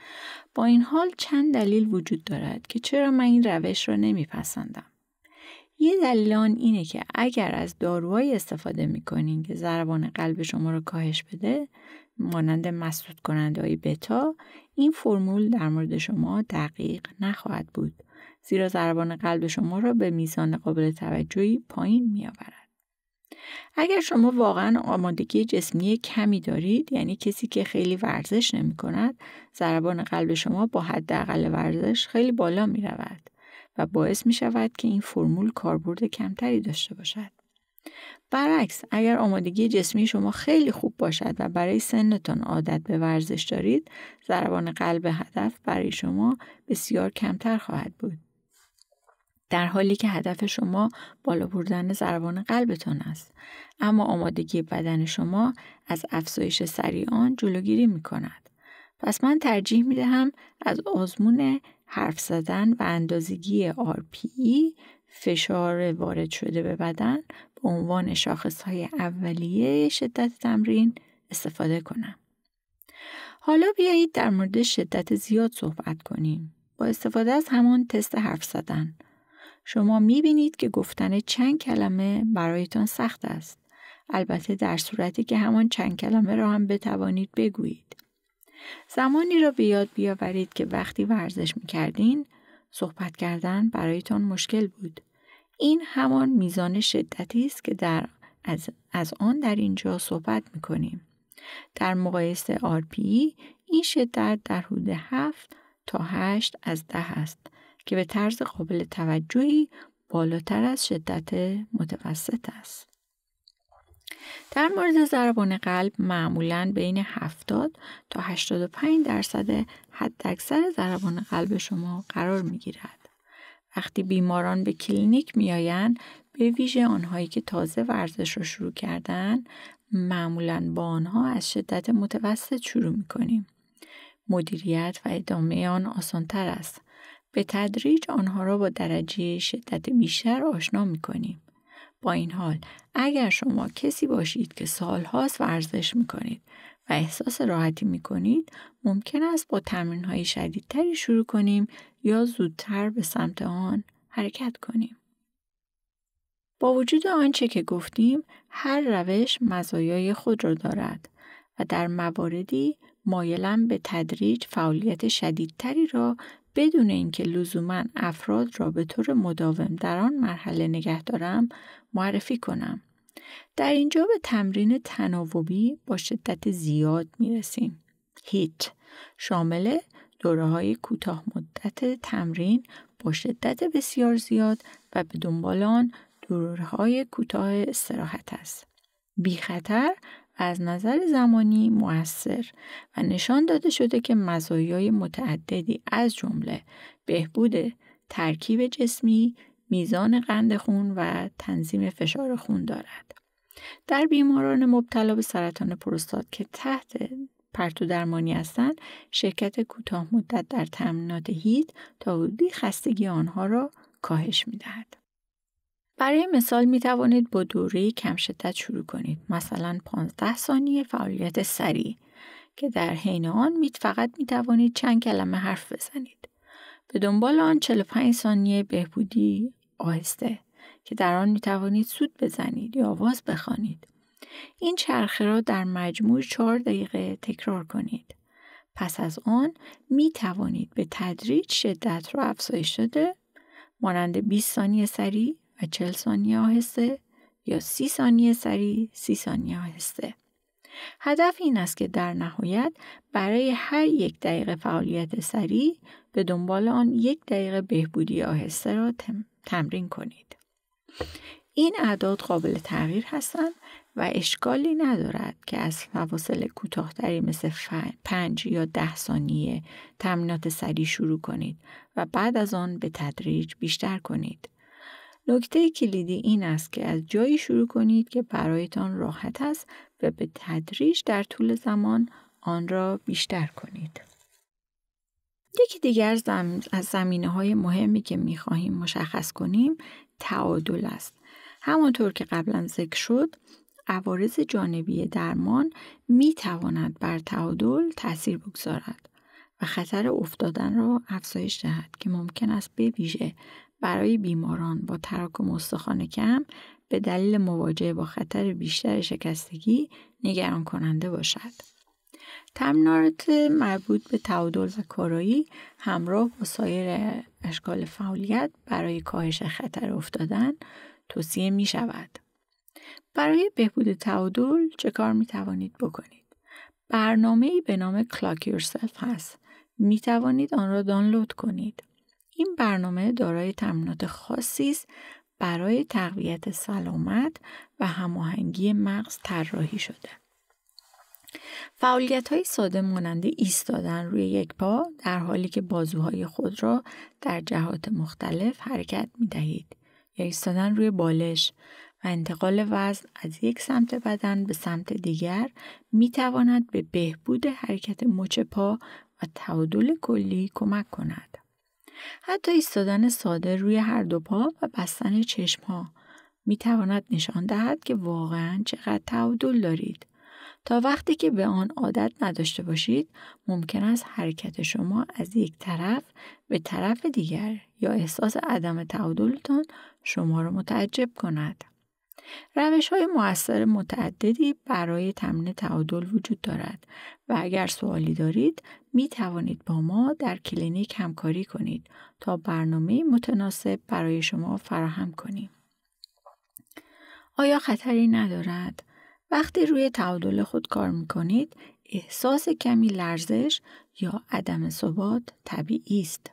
[SPEAKER 1] با این حال چند دلیل وجود دارد که چرا من این روش را نمی پسندم. یه دلیل آن اینه که اگر از داروهایی استفاده می‌کنین که ضربان قلب شما رو کاهش بده، مانند مسدود کننده‌های بتا، این فرمول در مورد شما دقیق نخواهد بود، زیرا ضربان قلب شما را به میزان قابل توجهی پایین می‌آورد. اگر شما واقعاً آمادگی جسمی کمی دارید، یعنی کسی که خیلی ورزش نمی‌کند، ضربان قلب شما با حداقل ورزش خیلی بالا می‌رود و باعث می شود که این فرمول کاربرد کمتری داشته باشد. برعکس، اگر آمادگی جسمی شما خیلی خوب باشد و برای سنتان عادت به ورزش دارید، ضربان قلب هدف برای شما بسیار کمتر خواهد بود. در حالی که هدف شما بالا بردن ضربان قلبتان است، اما آمادگی بدن شما از افزایش سریع آن جلوگیری می کند. پس من ترجیح می دهم از آزمون حرف زدن و اندازه‌گیری RPE فشار وارد شده به بدن به عنوان شاخصهای اولیه شدت تمرین استفاده کنم. حالا بیایید در مورد شدت زیاد صحبت کنیم. با استفاده از همان تست حرف زدن شما می‌بینید که گفتن چند کلمه برایتان سخت است. البته در صورتی که همان چند کلمه را هم بتوانید بگویید. زمانی را به یاد بیاورید که وقتی ورزش می‌کردین صحبت کردن برایتان مشکل بود. این همان میزان شدتی است که از آن در اینجا صحبت می‌کنیم. در مقایسه RPE این شدت در حدود 7 تا 8 از 10 است که به طرز قابل توجهی بالاتر از شدت متوسط است. در مورد ضربان قلب معمولاً بین 70 تا 85% حداکثر ضربان قلب شما قرار می‌گیرد. وقتی بیماران به کلینیک می‌آیند، به ویژه آنهایی که تازه ورزش را شروع کردن، معمولاً با آنها از شدت متوسط شروع می‌کنیم. مدیریت و ادامه آن آسان‌تر است. به تدریج آنها را با درجه شدت بیشتر آشنا می‌کنیم. با این حال اگر شما کسی باشید که سال‌هاست ورزش می‌کنید و احساس راحتی می‌کنید، ممکن است با تمرین‌های شدیدتری شروع کنیم یا زودتر به سمت آن حرکت کنیم. با وجود آنچه که گفتیم، هر روش مزایای خود را دارد و در مواردی مایلم به تدریج فعالیت شدیدتری را بدون اینکه لزوماً افراد را به طور مداوم در آن مرحله نگه دارم معرفی کنم. در اینجا به تمرین تناوبی با شدت زیاد میرسیم. هیت شامل دوره‌های کوتاه مدت تمرین با شدت بسیار زیاد و به دنبال آن دوره‌های کوتاه استراحت است. بی خطر و از نظر زمانی مؤثر و نشان داده شده که مزایای متعددی از جمله بهبود ترکیب جسمی، میزان قند خون و تنظیم فشار خون دارد. در بیماران مبتلا به سرطان پروستات که تحت پرتو درمانی هستند، شرکت کوتاه مدت در تمرینات هیت تا حدودی خستگی آنها را کاهش می‌دهد. برای مثال می توانید با دوره کم شدت شروع کنید، مثلا 15 ثانیه فعالیت سریع که در حین آن فقط می توانید چند کلمه حرف بزنید. به دنبال آن 45 ثانیه بهبودی آهسته که در آن می توانید سوت بزنید یا آواز بخوانید. این چرخه را در مجموع 4 دقیقه تکرار کنید. پس از آن می توانید به تدریج شدت را افزایش داده مانند 20 ثانیه سریع و 40 ثانیه آهسته یا 30 ثانیه سریع 30 ثانیه آهسته. هدف این است که در نهایت برای هر 1 دقیقه فعالیت سریع به دنبال آن 1 دقیقه بهبودی آهسته را تمرین کنید. این اعداد قابل تغییر هستند و اشکالی ندارد که از فواصل کوتاه‌تری مثل 5 یا 10 ثانیه تمرینات سریع شروع کنید و بعد از آن به تدریج بیشتر کنید. نکته کلیدی این است که از جایی شروع کنید که برایتان راحت است و به تدریج در طول زمان آن را بیشتر کنید. یکی دیگر از زمینه‌های مهمی که می‌خواهیم مشخص کنیم تعادل است. همانطور که قبلا ذکر شد، عوارض جانبی درمان می‌تواند بر تعادل تأثیر بگذارد و خطر افتادن را افزایش دهد که ممکن است به ویژه برای بیماران با تراکم استخوان کم به دلیل مواجهه با خطر بیشتر شکستگی نگران کننده باشد. تمرینات مربوط به تعادل و کارایی همراه با سایر اشکال فعالیت برای کاهش خطر افتادن توصیه می شود. برای بهبود تعادل چه کار می توانید بکنید؟ برنامه‌ای به نام Clock Yourself هست. می توانید آن را دانلود کنید. این برنامه دارای تمرینات خاصی است برای تقویت سلامت و هماهنگی مغز طراحی شده. فعالیت‌های ساده مانند ایستادن روی یک پا در حالی که بازوهای خود را در جهات مختلف حرکت می‌دهید یا ایستادن روی بالش و انتقال وزن از یک سمت بدن به سمت دیگر می‌تواند به بهبود حرکت مچ پا و تعادل کلی کمک کند. حتی ایستادن ساده روی هر دو پا و بستن چشم‌ها می‌تواند نشان دهد که واقعاً چقدر تعادل دارید. تا وقتی که به آن عادت نداشته باشید، ممکن است حرکت شما از یک طرف به طرف دیگر یا احساس عدم تعادلتان شما را متعجب کند. روش‌های مؤثر متعددی برای تمرین تعادل وجود دارد و اگر سوالی دارید می توانید با ما در کلینیک همکاری کنید تا برنامه متناسب برای شما فراهم کنیم. آیا خطری ندارد؟ وقتی روی تعادل خود کار می کنید، احساس کمی لرزش یا عدم ثبات طبیعی است.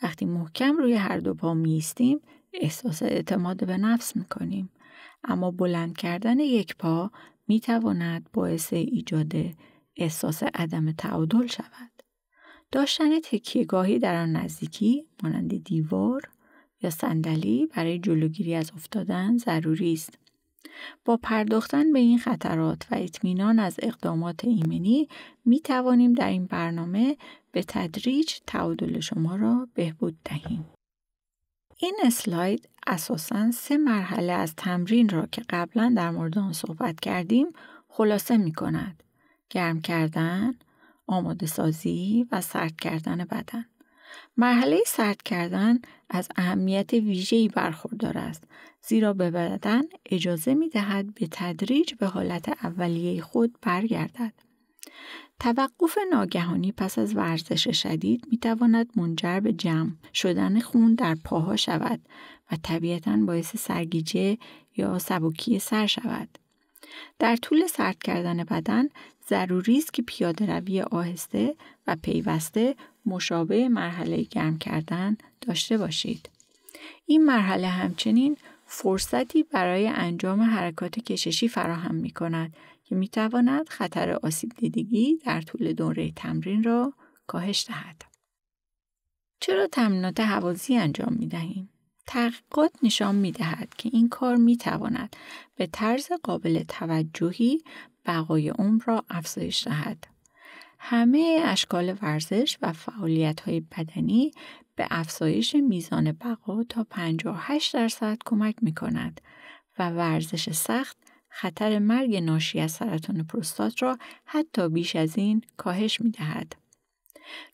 [SPEAKER 1] وقتی محکم روی هر دو پا می ایستیم، احساس اعتماد به نفس می کنیم. اما بلند کردن یک پا می تواند باعث ایجاد احساس عدم تعادل شود. داشتن تکیه‌گاهی در آن نزدیکی مانند دیوار یا صندلی برای جلوگیری از افتادن ضروری است. با پرداختن به این خطرات و اطمینان از اقدامات ایمنی می توانیم در این برنامه به تدریج تعادل شما را بهبود دهیم. این اسلاید اساساً 3 مرحله از تمرین را که قبلا در مورد آن صحبت کردیم خلاصه می کند. گرم کردن، آماده سازی و سرد کردن بدن. مرحله سرد کردن از اهمیت ویژه‌ای برخوردار است، زیرا به بدن اجازه می دهد به تدریج به حالت اولیه خود برگردد. توقف ناگهانی پس از ورزش شدید می تواند منجر به جمع شدن خون در پاها شود و طبیعتاً باعث سرگیجه یا سبکی سر شود. در طول سرد کردن بدن ضروری است که پیاده روی آهسته و پیوسته مشابه مرحله گرم کردن داشته باشید. این مرحله همچنین فرصتی برای انجام حرکات کششی فراهم می کند که می تواند خطر آسیب دیدگی در طول دوره تمرین را کاهش دهد. چرا تمرینات هوازی انجام می دهیم؟ تحقیقات نشان می دهد که این کار می تواند به طرز قابل توجهی بقای عمر را افزایش دهد. همه اشکال ورزش و فعالیت‌های بدنی به افزایش میزان بقا تا 58% کمک می کند و ورزش سخت خطر مرگ ناشی از سرطان پروستات را حتی بیش از این کاهش می دهد.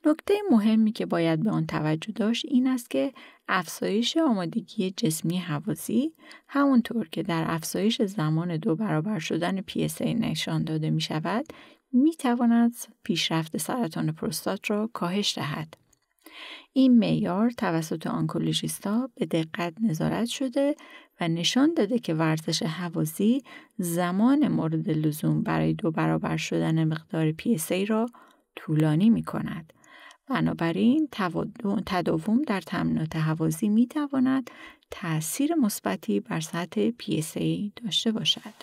[SPEAKER 1] نکته مهمی که باید به آن توجه داشت این است که افزایش آمادگی جسمی هوازی همونطور که در افزایش زمان 2 برابر شدن PSA نشان داده می شود می تواند پیشرفت سرطان پروستات را کاهش دهد. این معیار توسط آنکولوژیست‌ها به دقت نظارت شده و نشان داده که ورزش هوازی زمان مورد لزوم برای 2 برابر شدن مقدار PSA را طولانی می کند. بنابراین تداوم در تمرینات هوازی می تواند تأثیر مثبتی بر سطح PSA داشته باشد.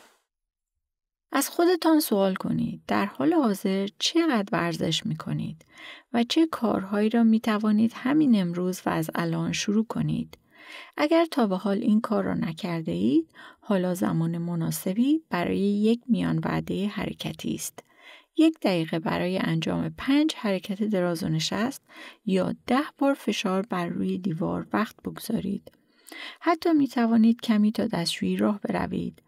[SPEAKER 1] از خودتان سوال کنید در حال حاضر چقدر ورزش می کنید و چه کارهایی را می توانید همین امروز و از الان شروع کنید. اگر تا به حال این کار را نکرده اید، حالا زمان مناسبی برای یک میان وعده حرکتی است. 1 دقیقه برای انجام 5 حرکت دراز و نشست یا 10 بار فشار بر روی دیوار وقت بگذارید. حتی می توانید کمی تا دستشویی راه بروید.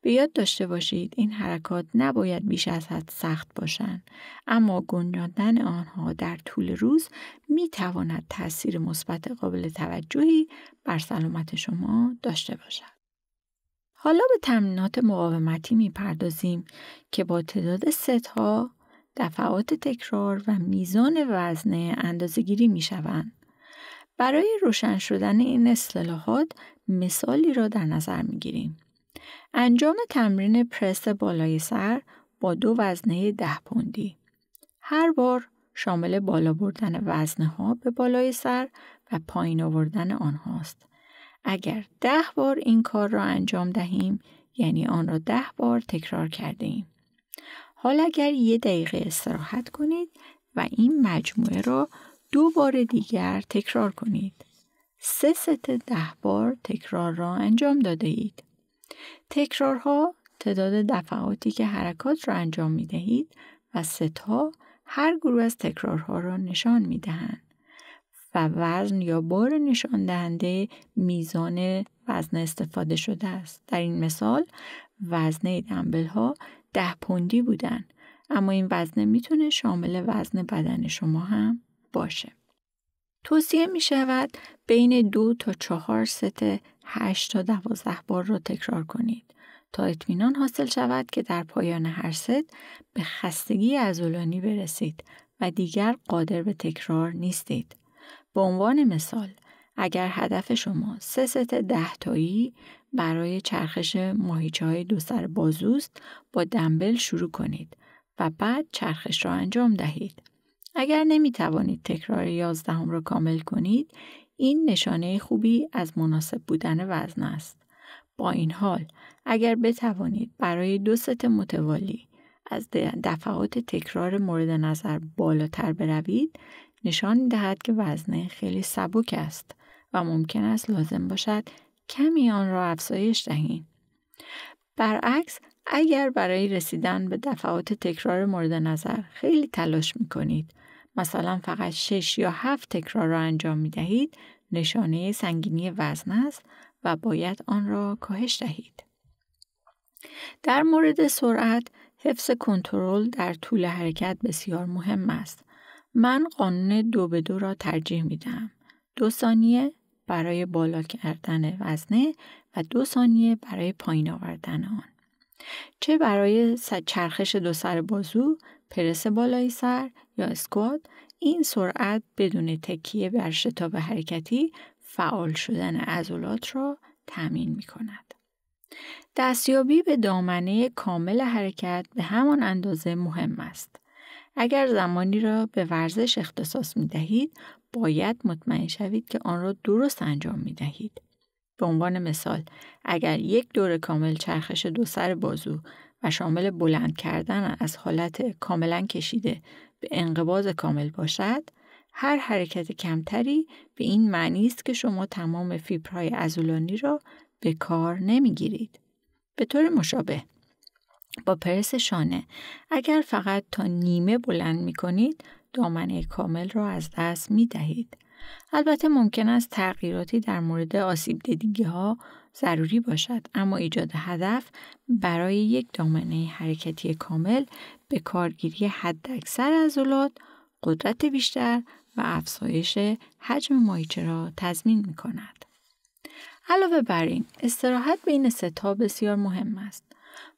[SPEAKER 1] به یاد داشته باشید این حرکات نباید بیش از حد سخت باشند، اما گنجاندن آنها در طول روز می تواند تأثیر مثبت قابل توجهی بر سلامت شما داشته باشد. حالا به تمرینات مقاومتی می پردازیم که با تعداد ست‌ها، دفعات تکرار و میزان وزنه اندازه‌گیری می شوند. برای روشن شدن این اصطلاحات مثالی را در نظر می گیریم. انجام تمرین پرس بالای سر با 2 وزنه 10 پوندی. هر بار شامل بالا بردن وزنه ها به بالای سر و پایین آوردن آنهاست. اگر 10 بار این کار را انجام دهیم یعنی آن را 10 بار تکرار کرده ایم. حالا اگر 1 دقیقه استراحت کنید و این مجموعه را 2 بار دیگر تکرار کنید. 3 ست 10 بار تکرار را انجام داده اید. تکرارها تعداد دفعاتی که حرکات را انجام می دهید و ست‌ها هر گروه از تکرارها را نشان می دهند و وزن یا بار نشان دهنده میزان وزن استفاده شده است. در این مثال وزنه دمبل ها 10 پوندی بودن، اما این وزنه میتونه شامل وزن بدن شما هم باشه. توصیه می شود بین 2 تا 4 ست 8 تا 12 بار را تکرار کنید تا اطمینان حاصل شود که در پایان هر ست به خستگی عضلانی برسید و دیگر قادر به تکرار نیستید. به عنوان مثال، اگر هدف شما 3 ست 10 تایی برای چرخش ماهیچه‌های 2 سر بازوست، با دمبل شروع کنید و بعد چرخش را انجام دهید. اگر نمی توانید تکرار 11 را کامل کنید، این نشانه خوبی از مناسب بودن وزن است. با این حال، اگر بتوانید برای 2 ست متوالی از دفعات تکرار مورد نظر بالاتر بروید، نشان دهد که وزن خیلی سبک است و ممکن است لازم باشد کمی آن را افزایش دهید. برعکس اگر برای رسیدن به دفعات تکرار مورد نظر خیلی تلاش میکنید، مثلا فقط 6 یا 7 تکرار را انجام میدهید، نشانه سنگینی وزن است و باید آن را کاهش دهید. در مورد سرعت، حفظ کنترل در طول حرکت بسیار مهم است. من قانون 2-2 را ترجیح میدم. 2 ثانیه برای بالا کردن وزنه و 2 ثانیه برای پایین آوردن آن. چه برای چرخش 2 سر بازو، پرس بالای سر یا اسکوات، این سرعت بدون تکیه بر شتاب حرکتی فعال شدن عضلات را تأمین می کند. دستیابی به دامنه کامل حرکت به همان اندازه مهم است. اگر زمانی را به ورزش اختصاص می دهید، باید مطمئن شوید که آن را درست انجام می دهید. به عنوان مثال، اگر 1 دور کامل چرخش 2 سر بازو و شامل بلند کردن از حالت کاملا کشیده به انقباض کامل باشد، هر حرکت کمتری به این معنی است که شما تمام فیبرهای عضلانی را به کار نمیگیرید. به طور مشابه با پرس شانه، اگر فقط تا نیمه بلند می کنید، دامنه کامل را از دست می دهید. البته ممکن است تغییراتی در مورد آسیب دیدگی ها ضروری باشد، اما ایجاد هدف برای یک دامنه حرکتی کامل به کارگیری حداکثر عضلات، قدرت بیشتر و افزایش حجم ماهیچه را تضمین می کند. علاوه بر این، استراحت بین ست‌ها بسیار مهم است.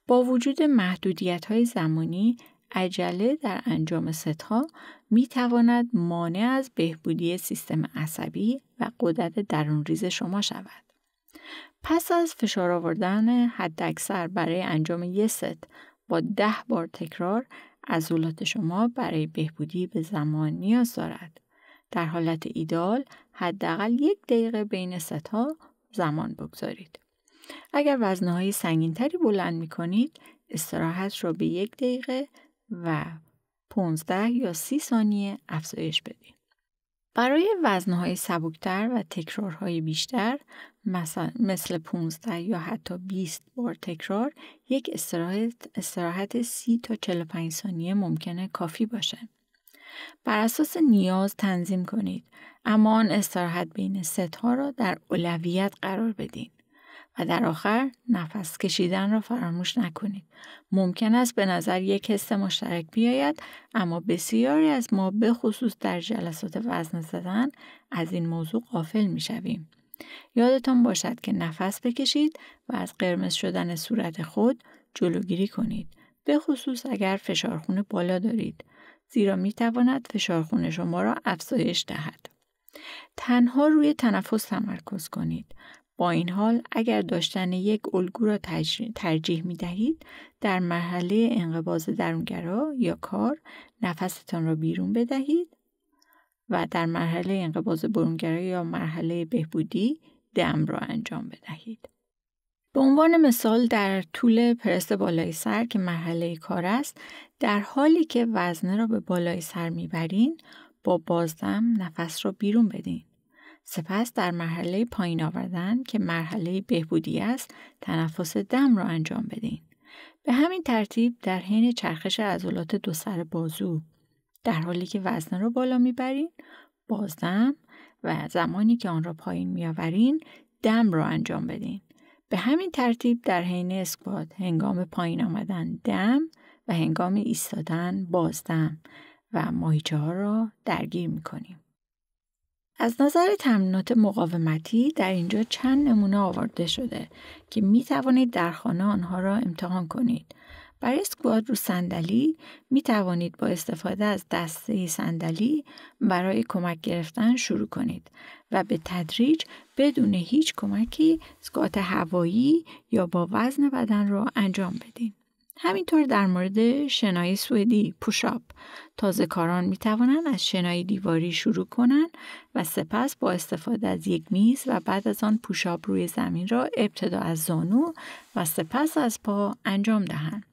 [SPEAKER 1] با وجود محدودیت‌های زمانی، عجله در انجام ست‌ها می‌تواند مانع از بهبودی سیستم عصبی و غدد درونریز شما شود. پس از فشار آوردن حداکثر برای انجام یک ست با 10 بار تکرار، عضلات شما برای بهبودی به زمان نیاز دارد. در حالت ایدئال، حداقل 1 دقیقه بین ست‌ها زمان بگذارید. اگر وزنه‌های سنگین‌تری بلند می‌کنید، استراحت را به 1 دقیقه و 15 یا 30 ثانیه افزایش بدید. برای وزنه‌های سبکتر و تکرارهای بیشتر، مثل 15 یا حتی 20 بار تکرار، یک استراحت 30 تا 45 ثانیه ممکنه کافی باشه. بر اساس نیاز تنظیم کنید، اما آن استراحت بین ست‌ها را در اولویت قرار بدین. و در آخر نفس کشیدن را فراموش نکنید. ممکن است به نظر یک حس مشترک بیاید، اما بسیاری از ما به خصوص در جلسات وزن زدن از این موضوع غافل می شویم. یادتان باشد که نفس بکشید و از قرمز شدن صورت خود جلوگیری کنید، به خصوص اگر فشار خون بالا دارید، زیرا می تواند فشار خون شما را افزایش دهد. تنها روی تنفس تمرکز کنید. با این حال اگر داشتن یک الگو را ترجیح می دهید، در مرحله انقباض درونگرا یا کار نفستان را بیرون بدهید و در مرحله انقباض برونگرا یا مرحله بهبودی دم را انجام بدهید. به عنوان مثال در طول پرس بالای سر که مرحله کار است، در حالی که وزنه را به بالای سر می برین، با بازدم نفس را بیرون بدین. سپس در مرحله پایین آوردن که مرحله بهبودی است، تنفس دم را انجام بدین. به همین ترتیب در حین چرخش عضلات 2 سر بازو، در حالی که وزنه را بالا میبرین، بازدم و زمانی که آن را پایین میآورین، دم را انجام بدین. به همین ترتیب در حین اسکوات، هنگام پایین آمدن دم و هنگام ایستادن بازدم و ماهیچه ها را درگیر میکنیم. از نظر تمرینات مقاومتی در اینجا چند نمونه آورده شده که می توانید در خانه آنها را امتحان کنید. برای اسکوات رو صندلی می توانید با استفاده از دسته صندلی برای کمک گرفتن شروع کنید و به تدریج بدون هیچ کمکی اسکوات هوایی یا با وزن بدن را انجام بدین. همینطور در مورد شنای سوئدی پوشاپ، تازه کاران می توانند از شنای دیواری شروع کنند و سپس با استفاده از یک میز و بعد از آن پوشاپ روی زمین را ابتدا از زانو و سپس از پا انجام دهند.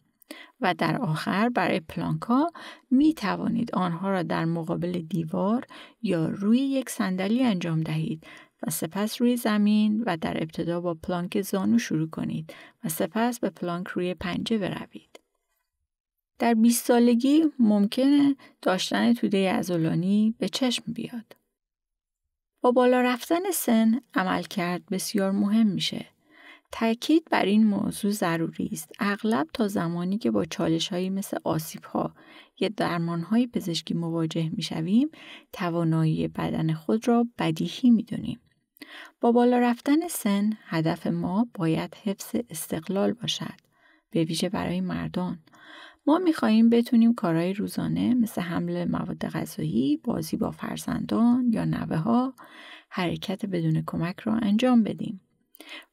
[SPEAKER 1] و در آخر برای پلانک‌ها می توانید آنها را در مقابل دیوار یا روی یک صندلی انجام دهید و سپس روی زمین و در ابتدا با پلانک زانو شروع کنید و سپس به پلانک روی پنجه بروید. در 20 سالگی ممکنه داشتن توده عضلانی به چشم بیاد. با بالا رفتن سن عملکرد بسیار مهم میشه. تأکید بر این موضوع ضروری است اغلب تا زمانی که با چالش‌هایی مثل آسیب‌ها یا درمان‌های پزشکی مواجه می‌شویم توانایی بدن خود را بدیهی می‌دانیم. با بالا رفتن سن هدف ما باید حفظ استقلال باشد، به ویژه برای مردان. ما می‌خواهیم بتونیم کارهای روزانه مثل حمل مواد غذایی، بازی با فرزندان یا نوه‌ها، حرکت بدون کمک را انجام بدیم.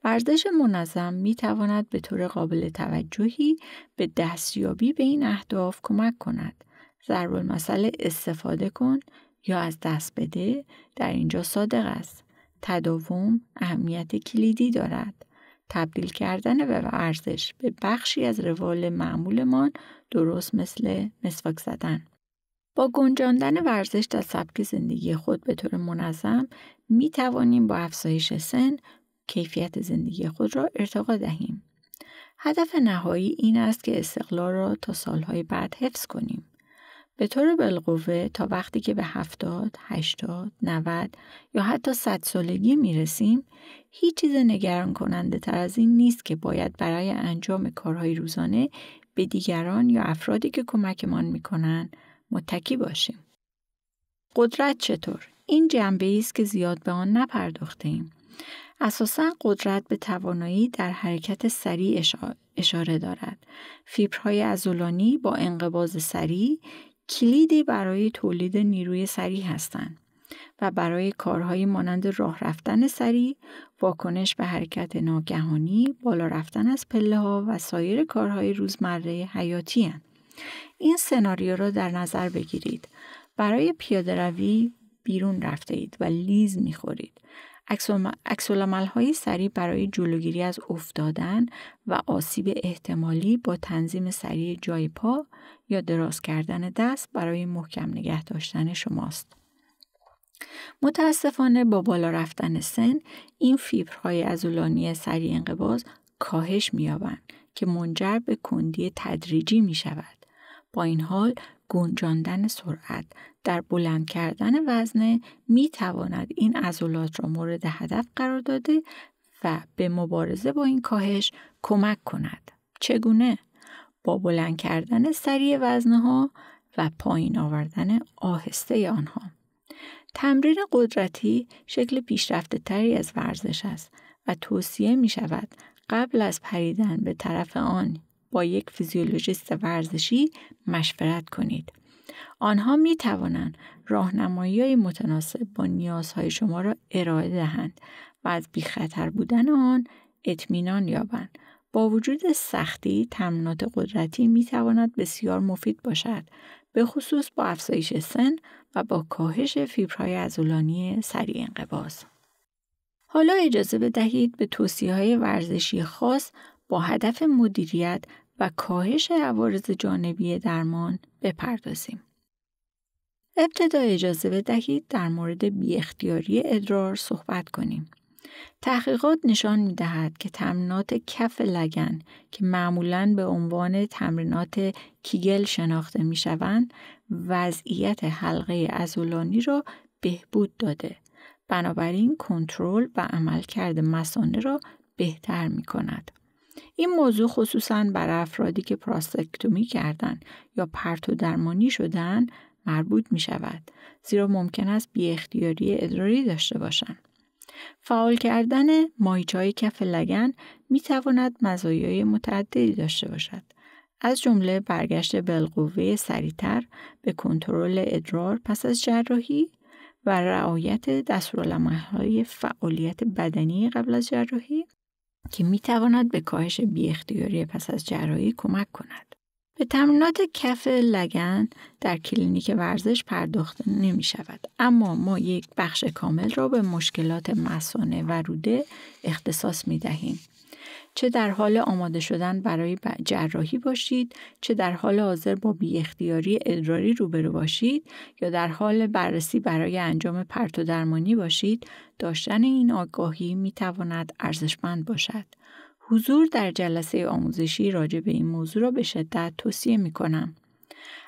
[SPEAKER 1] ورزش منظم می تواند به طور قابل توجهی به دستیابی به این اهداف کمک کند. ضرب المثل استفاده کن یا از دست بده در اینجا صادق است. تداوم اهمیت کلیدی دارد. تبدیل کردن به ورزش به بخشی از روال معمولمان درست مثل مسواک زدن. با گنجاندن ورزش در سبک زندگی خود به طور منظم می توانیم با افزایش سن کیفیت زندگی خود را ارتقا دهیم. هدف نهایی این است که استقلال را تا سالهای بعد حفظ کنیم. به طور بالقوه تا وقتی که به 70, 80, 90 یا حتی 100 سالگی می رسیم، هیچ چیز نگران کننده تر از این نیست که باید برای انجام کارهای روزانه به دیگران یا افرادی که کمکمان می کنند متکی باشیم. قدرت چطور؟ این جنبه‌ای است که زیاد به آن نپرداخته‌ایم. اساساً قدرت به توانایی در حرکت سریع اشاره دارد. فیبرهای عضلانی با انقباض سریع کلیدی برای تولید نیروی سریع هستند و برای کارهایی مانند راه رفتن سریع، واکنش به حرکت ناگهانی، بالا رفتن از پله‌ها و سایر کارهای روزمره حیاتی هستند. این سناریو را در نظر بگیرید. برای پیاده روی بیرون رفته اید و لیز می‌خورید. عکس‌العمل‌های سریع برای جلوگیری از افتادن و آسیب احتمالی با تنظیم سریع جای پا یا دراز کردن دست برای محکم نگه داشتن شماست. متاسفانه با بالا رفتن سن این فیبرهای عضلانی سریع انقباض کاهش می‌یابند که منجر به کندی تدریجی می‌شود. با این حال گنجاندن سرعت در بلند کردن وزنه می تواند این عضلات را مورد هدف قرار داده و به مبارزه با این کاهش کمک کند. چگونه؟ با بلند کردن سریع وزنها و پایین آوردن آهسته آنها. تمرین قدرتی شکل پیشرفته تری از ورزش است و توصیه می شود قبل از پریدن به طرف آن با یک فیزیولوژیست ورزشی مشورت کنید. آنها می توانند راهنمایی‌های متناسب با نیازهای شما را ارائه دهند و از بی‌خطر بودن آن اطمینان یابند. با وجود سختی، تمرینات قدرتی می تواند بسیار مفید باشد، به خصوص با افزایش سن و با کاهش فیبرهای عضلانی سریع انقباض. حالا اجازه بدهید به توصیه‌های ورزشی خاص با هدف مدیریت و کاهش عوارض جانبی درمان بپردازیم. ابتدا اجازه بدهید در مورد بی‌اختیاری ادرار صحبت کنیم. تحقیقات نشان می‌دهد که تمرینات کف لگن که معمولاً به عنوان تمرینات کیگل شناخته می‌شوند، وضعیت حلقه عضلانی را بهبود داده. بنابراین کنترل و عملکرد مثانه را بهتر می‌کند. این موضوع خصوصاً برای افرادی که پراستکتومی کردند یا پرتو درمانی شدند مربوط می شود، زیرا ممکن است بی‌اختیاری ادراری داشته باشند. فعال کردن ماهیچه‌های کف لگن می تواند مزایای متعددی داشته باشد، از جمله برگشت بالقوه سریعتر به کنترل ادرار پس از جراحی و رعایت دستورالعمل‌های فعالیت بدنی قبل از جراحی که می تواند به کاهش بی‌اختیاری پس از جراحی کمک کند. به تمرینات کف لگن در کلینیک ورزش پرداخته نمی شود، اما ما یک بخش کامل را به مشکلات مثانه و روده اختصاص می دهیم. چه در حال آماده شدن برای جراحی باشید، چه در حال حاضر با بی اختیاری ادراری روبرو باشید یا در حال بررسی برای انجام پرتو درمانی باشید، داشتن این آگاهی می تواند ارزشمند باشد. حضور در جلسه آموزشی راجع به این موضوع را به شدت توصیه می کنم.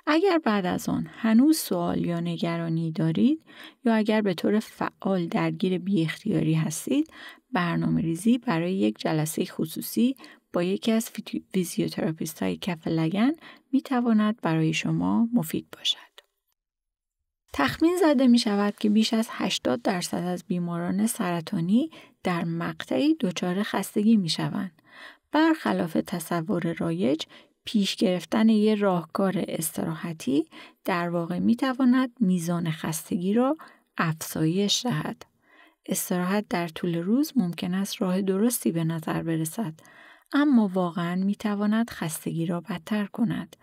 [SPEAKER 1] اگر بعد از آن هنوز سوال یا نگرانی دارید یا اگر به طور فعال درگیر بی اختیاری هستید، برنامه‌ریزی برای یک جلسه خصوصی با یکی از فیزیوتراپیست های کف لگن می تواند برای شما مفید باشد. تخمین زده می شود که بیش از 80% از بیماران سرطانی در مقطعی دچار خستگی می شوند. برخلاف تصور رایج، پیش گرفتن یک راهکار استراحتی در واقع می تواند میزان خستگی را افزایش دهد. استراحت در طول روز ممکن است راه درستی به نظر برسد، اما واقعاً می تواند خستگی را بدتر کند.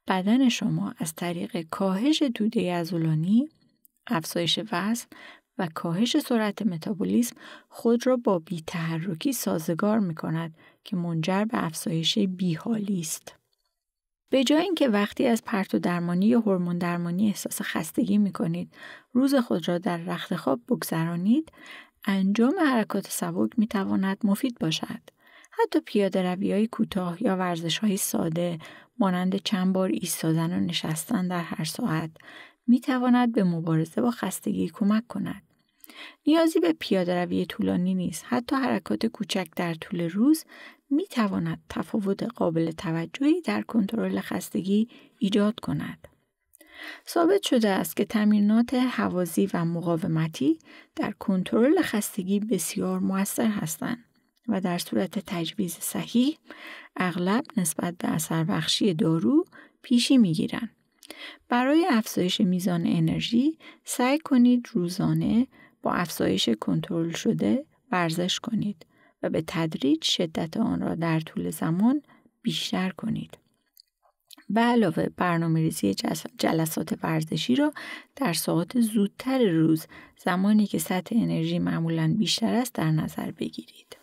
[SPEAKER 1] بدن شما از طریق کاهش توده عضلانی، افزایش وزن و کاهش سرعت متابولیسم خود را با بی‌تحرکی سازگار می کند که منجر به افزایش بیحالی است. به جای اینکه وقتی از پرتو درمانی یا هورمون درمانی احساس خستگی می کنید، روز خود را در رخت خواب بگذرانید، انجام حرکات سبک می تواند مفید باشد. حتی پیاده‌روی‌های کوتاه یا ورزش‌های ساده مانند چند بار ایستادن و نشستن در هر ساعت می تواند به مبارزه با خستگی کمک کند. نیازی به پیاده‌روی طولانی نیست. حتی حرکات کوچک در طول روز می تواند تفاوت قابل توجهی در کنترل خستگی ایجاد کند. ثابت شده است که تمرینات هوازی و مقاومتی در کنترل خستگی بسیار مؤثر هستند و در صورت تجویز صحیح اغلب نسبت به اثر بخشی دارو پیشی می گیرند. برای افزایش میزان انرژی سعی کنید روزانه با افزایش کنترل شده ورزش کنید و به تدریج شدت آن را در طول زمان بیشتر کنید. به علاوه برنامه‌ریزی جلسات ورزشی را در ساعات زودتر روز، زمانی که سطح انرژی معمولاً بیشتر است، در نظر بگیرید.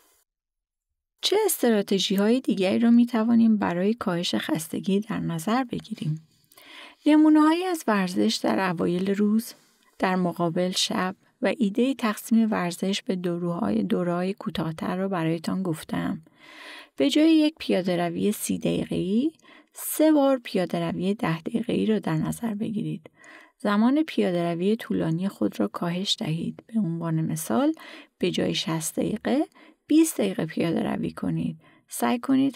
[SPEAKER 1] چه استراتژی‌های دیگری را می‌توانیم برای کاهش خستگی در نظر بگیریم؟ نمونه‌هایی از ورزش در اوایل روز، در مقابل شب و ایده تقسیم ورزش به دوره‌های کوتاه‌تر را برایتان گفتم. به جای یک پیاده‌روی 30 دقیقه‌ای، 3 بار پیاده‌روی 10 دقیقه‌ای را در نظر بگیرید. زمان پیاده‌روی طولانی خود را کاهش دهید. به عنوان مثال، به جای 60 دقیقه 20 دقیقه پیاده‌روی کنید. سعی کنید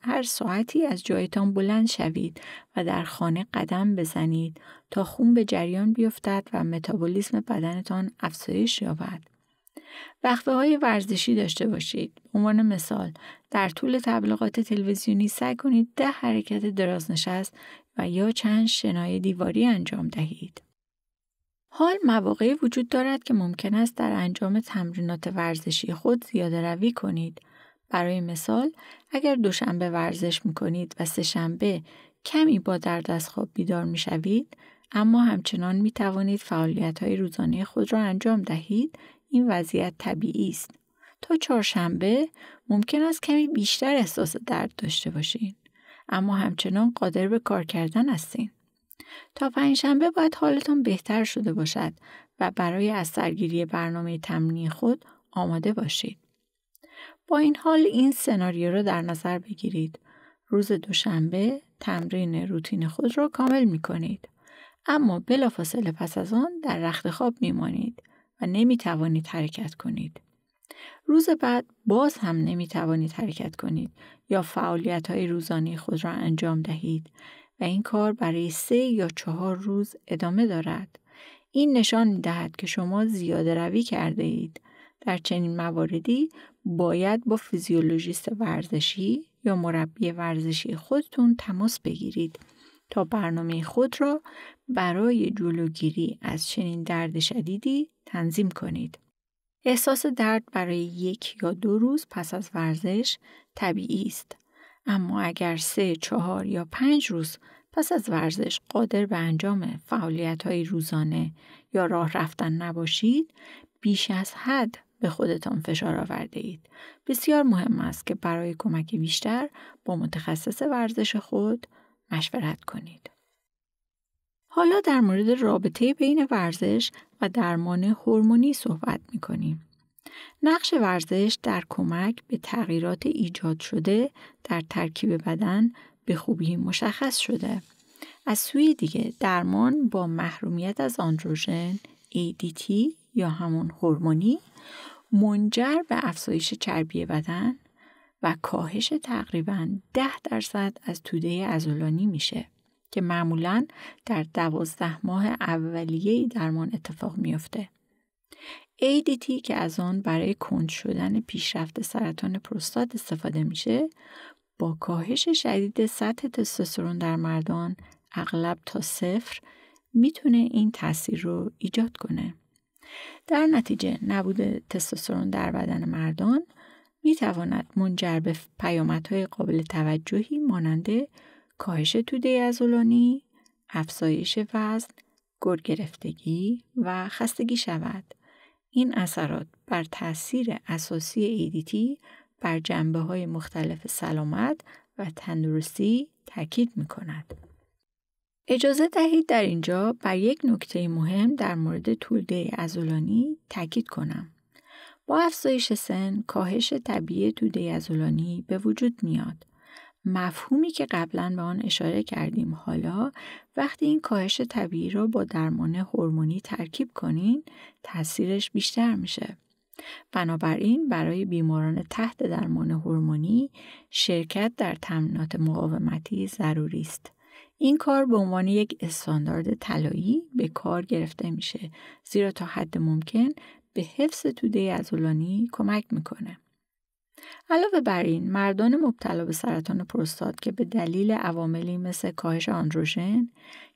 [SPEAKER 1] هر ساعتی از جایتان بلند شوید و در خانه قدم بزنید تا خون به جریان بیفتد و متابولیسم بدنتان افزایش یابد. وقفه‌های ورزشی داشته باشید. به عنوان مثال، در طول تبلیغات تلویزیونی سعی کنید 10 حرکت درازنشست و یا چند شنای دیواری انجام دهید. حال مواقعی وجود دارد که ممکن است در انجام تمرینات ورزشی خود زیاده‌روی کنید. برای مثال، اگر دوشنبه ورزش می‌کنید و سه‌شنبه کمی با درد از خواب بیدار می‌شوید، اما همچنان می‌توانید فعالیت‌های روزانه خود را انجام دهید، این وضعیت طبیعی است. تا چهارشنبه ممکن است کمی بیشتر احساس درد داشته باشید، اما همچنان قادر به کار کردن هستید. تا پنجشنبه باید حالتان بهتر شده باشد و برای از سرگیری برنامه تمرینی خود آماده باشید. با این حال این سناریو را در نظر بگیرید. روز دوشنبه تمرین روتین خود را کامل می کنید. اما بلافاصله پس از آن در رخت خواب می مانید و نمی توانید حرکت کنید. روز بعد باز هم نمی توانید حرکت کنید یا فعالیت های روزانه خود را انجام دهید و این کار برای 3 یا 4 روز ادامه دارد. این نشان می دهد که شما زیاده روی کرده اید. در چنین مواردی باید با فیزیولوژیست ورزشی یا مربی ورزشی خودتون تماس بگیرید تا برنامه خود را برای جلوگیری از چنین درد شدیدی تنظیم کنید. احساس درد برای 1 یا 2 روز پس از ورزش طبیعی است. اما اگر 3، 4 یا 5 روز پس از ورزش قادر به انجام فعالیت‌های روزانه یا راه رفتن نباشید، بیش از حد به خودتان فشار آورده اید. بسیار مهم است که برای کمک بیشتر با متخصص ورزش خود مشورت کنید. حالا در مورد رابطه بین ورزش و درمان هورمونی صحبت می‌کنیم. نقش ورزش در کمک به تغییرات ایجاد شده در ترکیب بدن به خوبی مشخص شده. از سوی دیگه درمان با محرومیت از آندروژن ADT یا همون هورمونی منجر به افزایش چربی بدن و کاهش تقریباً 10% از توده عضلانی میشه که معمولاً در 12 ماه اولیه درمان اتفاق میفته. ADT که از آن برای کند شدن پیشرفت سرطان پروستات استفاده میشه، با کاهش شدید سطح تستوسترون در مردان اغلب تا 0 میتونه این تاثیر رو ایجاد کنه. در نتیجه نبود تستوسترون در بدن مردان میتواند منجر به پیامدهای قابل توجهی مانند کاهش توده عضلانی، افزایش وزن، گرگ گرفتگی و خستگی شود. این اثرات بر تأثیر اساسی ADT بر جنبه‌های مختلف سلامت و تندرستی تاکید می‌کند. اجازه دهید در اینجا بر یک نکته مهم در مورد توده عضلانی تاکید کنم. با افزایش سن، کاهش طبیعی توده عضلانی به وجود میاد. مفهومی که قبلا به آن اشاره کردیم، حالا وقتی این کاهش طبیعی را با درمان هورمونی ترکیب کنین، تاثیرش بیشتر میشه. بنابراین برای بیماران تحت درمان هورمونی شرکت در تمرینات مقاومتی ضروری است. این کار به عنوان یک استاندارد طلایی به کار گرفته میشه، زیرا تا حد ممکن به حفظ توده عضلانی کمک میکنه. علاوه بر این، مردان مبتلا به سرطان پروستات که به دلیل عواملی مثل کاهش آندروژن،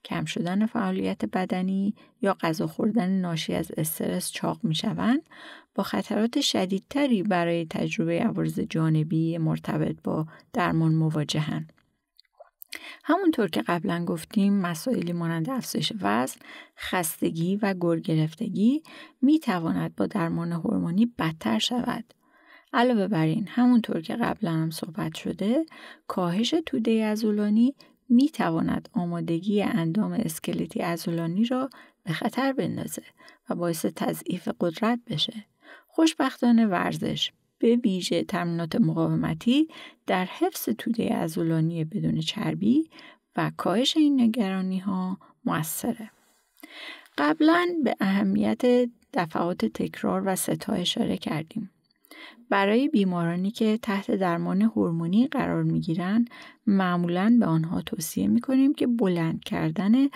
[SPEAKER 1] کم شدن فعالیت بدنی یا غذا خوردن ناشی از استرس چاق میشوند، با خطرات شدیدتری برای تجربه عوارض جانبی مرتبط با درمان مواجهند. همونطور که قبلا گفتیم، مسائلی مانند افزایش وزن، خستگی و گرگ گرفتگی میتواند با درمان هورمونی بدتر شود. علاوه بر این، همونطور که قبلا هم صحبت شده، کاهش توده عضلانی میتواند آمادگی اندام اسکلتی عضلانی را به خطر بندازه و باعث تضعیف قدرت بشه. خوشبختانه ورزش، به ویژه تمرینات مقاومتی، در حفظ توده عضلانی بدون چربی و کاهش این نگرانی‌ها مؤثره. قبلا به اهمیت دفعات تکرار و ستا اشاره کردیم. برای بیمارانی که تحت درمان هورمونی قرار می‌گیرند، معمولاً به آنها توصیه می‌کنیم که بلند کردن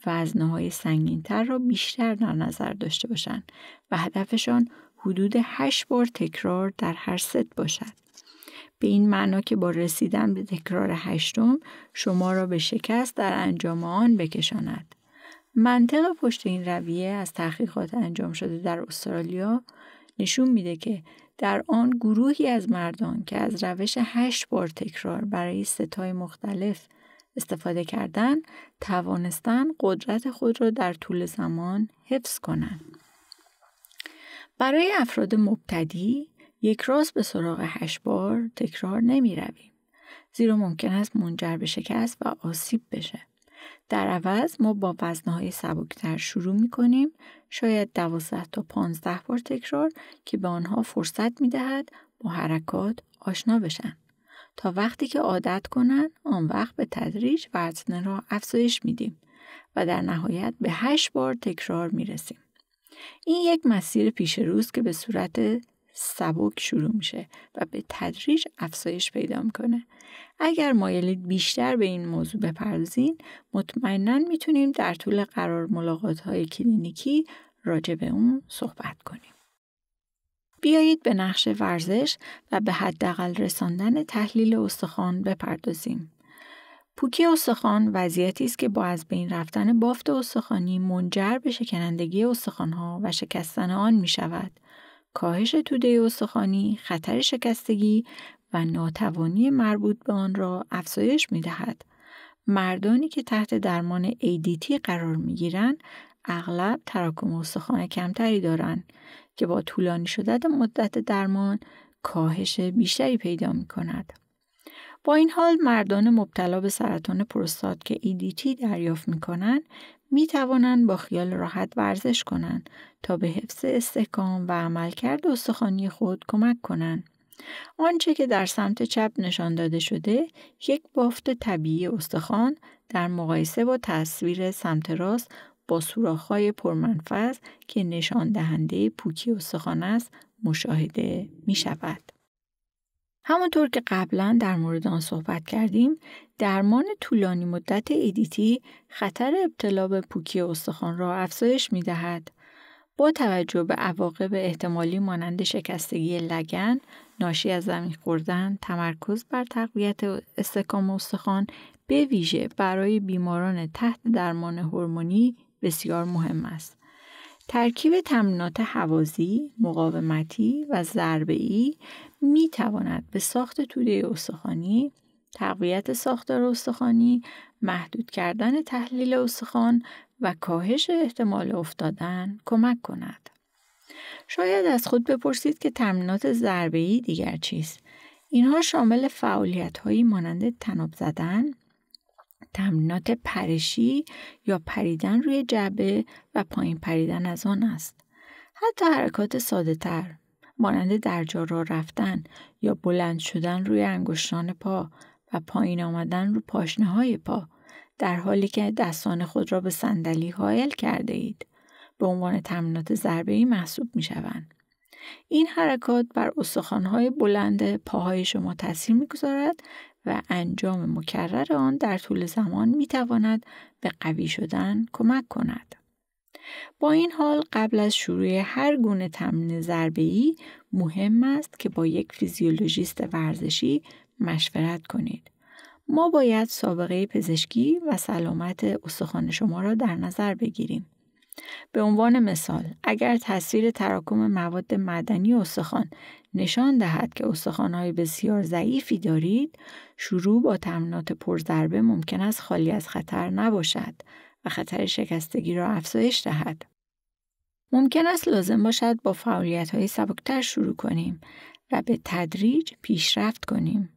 [SPEAKER 1] وزنه‌های سنگین‌تر را بیشتر در نظر داشته باشند و هدفشان حدود 8 بار تکرار در هر ست باشد. به این معنا که با رسیدن به تکرار 8م شما را به شکست در انجام آن بکشاند. منطق پشت این رویه از تحقیقات انجام شده در استرالیا نشون میده که در آن گروهی از مردان که از روش 8 بار تکرار برای ستای مختلف استفاده کردن، توانستن قدرت خود را در طول زمان حفظ کنند. برای افراد مبتدی، یک راست به سراغ 8 بار تکرار نمی رویم، زیرا ممکن است منجر به شکست و آسیب بشه. در عوض ما با وزنه‌های سبکتر شروع می‌کنیم، شاید 12 تا 15 بار تکرار که به آنها فرصت می‌دهد با حرکات آشنا بشن. تا وقتی که عادت کنن، آن وقت به تدریج وزن را افزایش میدیم و در نهایت به 8 بار تکرار میرسیم. این یک مسیر پیش روست که به صورت سبک شروع میشه و به تدریج افزایش پیدا میکنه. اگر مایلید بیشتر به این موضوع بپردازین، مطمئناً میتونیم در طول قرار ملاقات‌های کلینیکی راجع به اون صحبت کنیم. بیایید به نقش ورزش و به حداقل رساندن تحلیل استخوان بپردازیم. پوکی استخوان وضعیتی است که با از بین رفتن بافت استخوانی منجر به شکنندگی استخوان‌ها و شکستن آن می‌شود. کاهش توده استخوانی، خطر شکستگی و ناتوانی مربوط به آن را افزایش می‌دهد. مردانی که تحت درمان ADT قرار میگیرن اغلب تراکم استخوان کمتری دارن که با طولانی شدن مدت درمان کاهش بیشتری پیدا می کند. با این حال مردان مبتلا به سرطان پروستات که ADT دریافت می کنن می توانند با خیال راحت ورزش کنند تا به حفظ استحکام و عملکرد استخوانی خود کمک کنند. آنچه که در سمت چپ نشان داده شده یک بافت طبیعی استخوان در مقایسه با تصویر سمت راست با سوراخ‌های پرمنفذ که نشان دهنده پوکی استخوان است مشاهده می شود. همونطور که قبلا در مورد آن صحبت کردیم، درمان طولانی مدت ADT خطر ابتلا به پوکی استخوان را افزایش می دهد. با توجه به عواقب احتمالی مانند شکستگی لگن، ناشی از زمین خوردن، تمرکز بر تقویت استحکام استخوان به ویژه برای بیماران تحت درمان هورمونی بسیار مهم است. ترکیب تمرینات هوازی، مقاومتی و ضربه‌ای می تواند به ساخت توده استخوانی، تقویت ساختار استخوانی، محدود کردن تحلیل استخوان و کاهش احتمال افتادن کمک کند. شاید از خود بپرسید که تمرینات ضربه‌ای دیگر چیست؟ اینها شامل فعالیت‌هایی مانند طناب زدن، تمرینات پرشی یا پریدن روی جعبه و پایین پریدن از آن است. حتی حرکات ساده تر مانند در جا راه رفتن یا بلند شدن روی انگشتان پا و پایین آمدن رو پاشنه‌های پا در حالی که دستان خود را به صندلی حائل کرده اید به عنوان تمرینات ضربه‌ای محسوب می‌شوند. این حرکات بر استخوان‌های بلند پاهای شما تاثیر می‌گذارد و انجام مکرر آن در طول زمان می‌تواند به قوی شدن کمک کند. با این حال قبل از شروع هر گونه تمرین ضربه‌ای مهم است که با یک فیزیولوژیست ورزشی مشورت کنید. ما باید سابقه پزشکی و سلامت استخوان شما را در نظر بگیریم. به عنوان مثال، اگر تصویر تراکم مواد معدنی استخوان نشان دهد که استخوان‌های بسیار ضعیفی دارید، شروع با تمرینات پرضربه ممکن است خالی از خطر نباشد و خطر شکستگی را افزایش دهد. ممکن است لازم باشد با فعالیت‌های سبکتر شروع کنیم و به تدریج پیشرفت کنیم.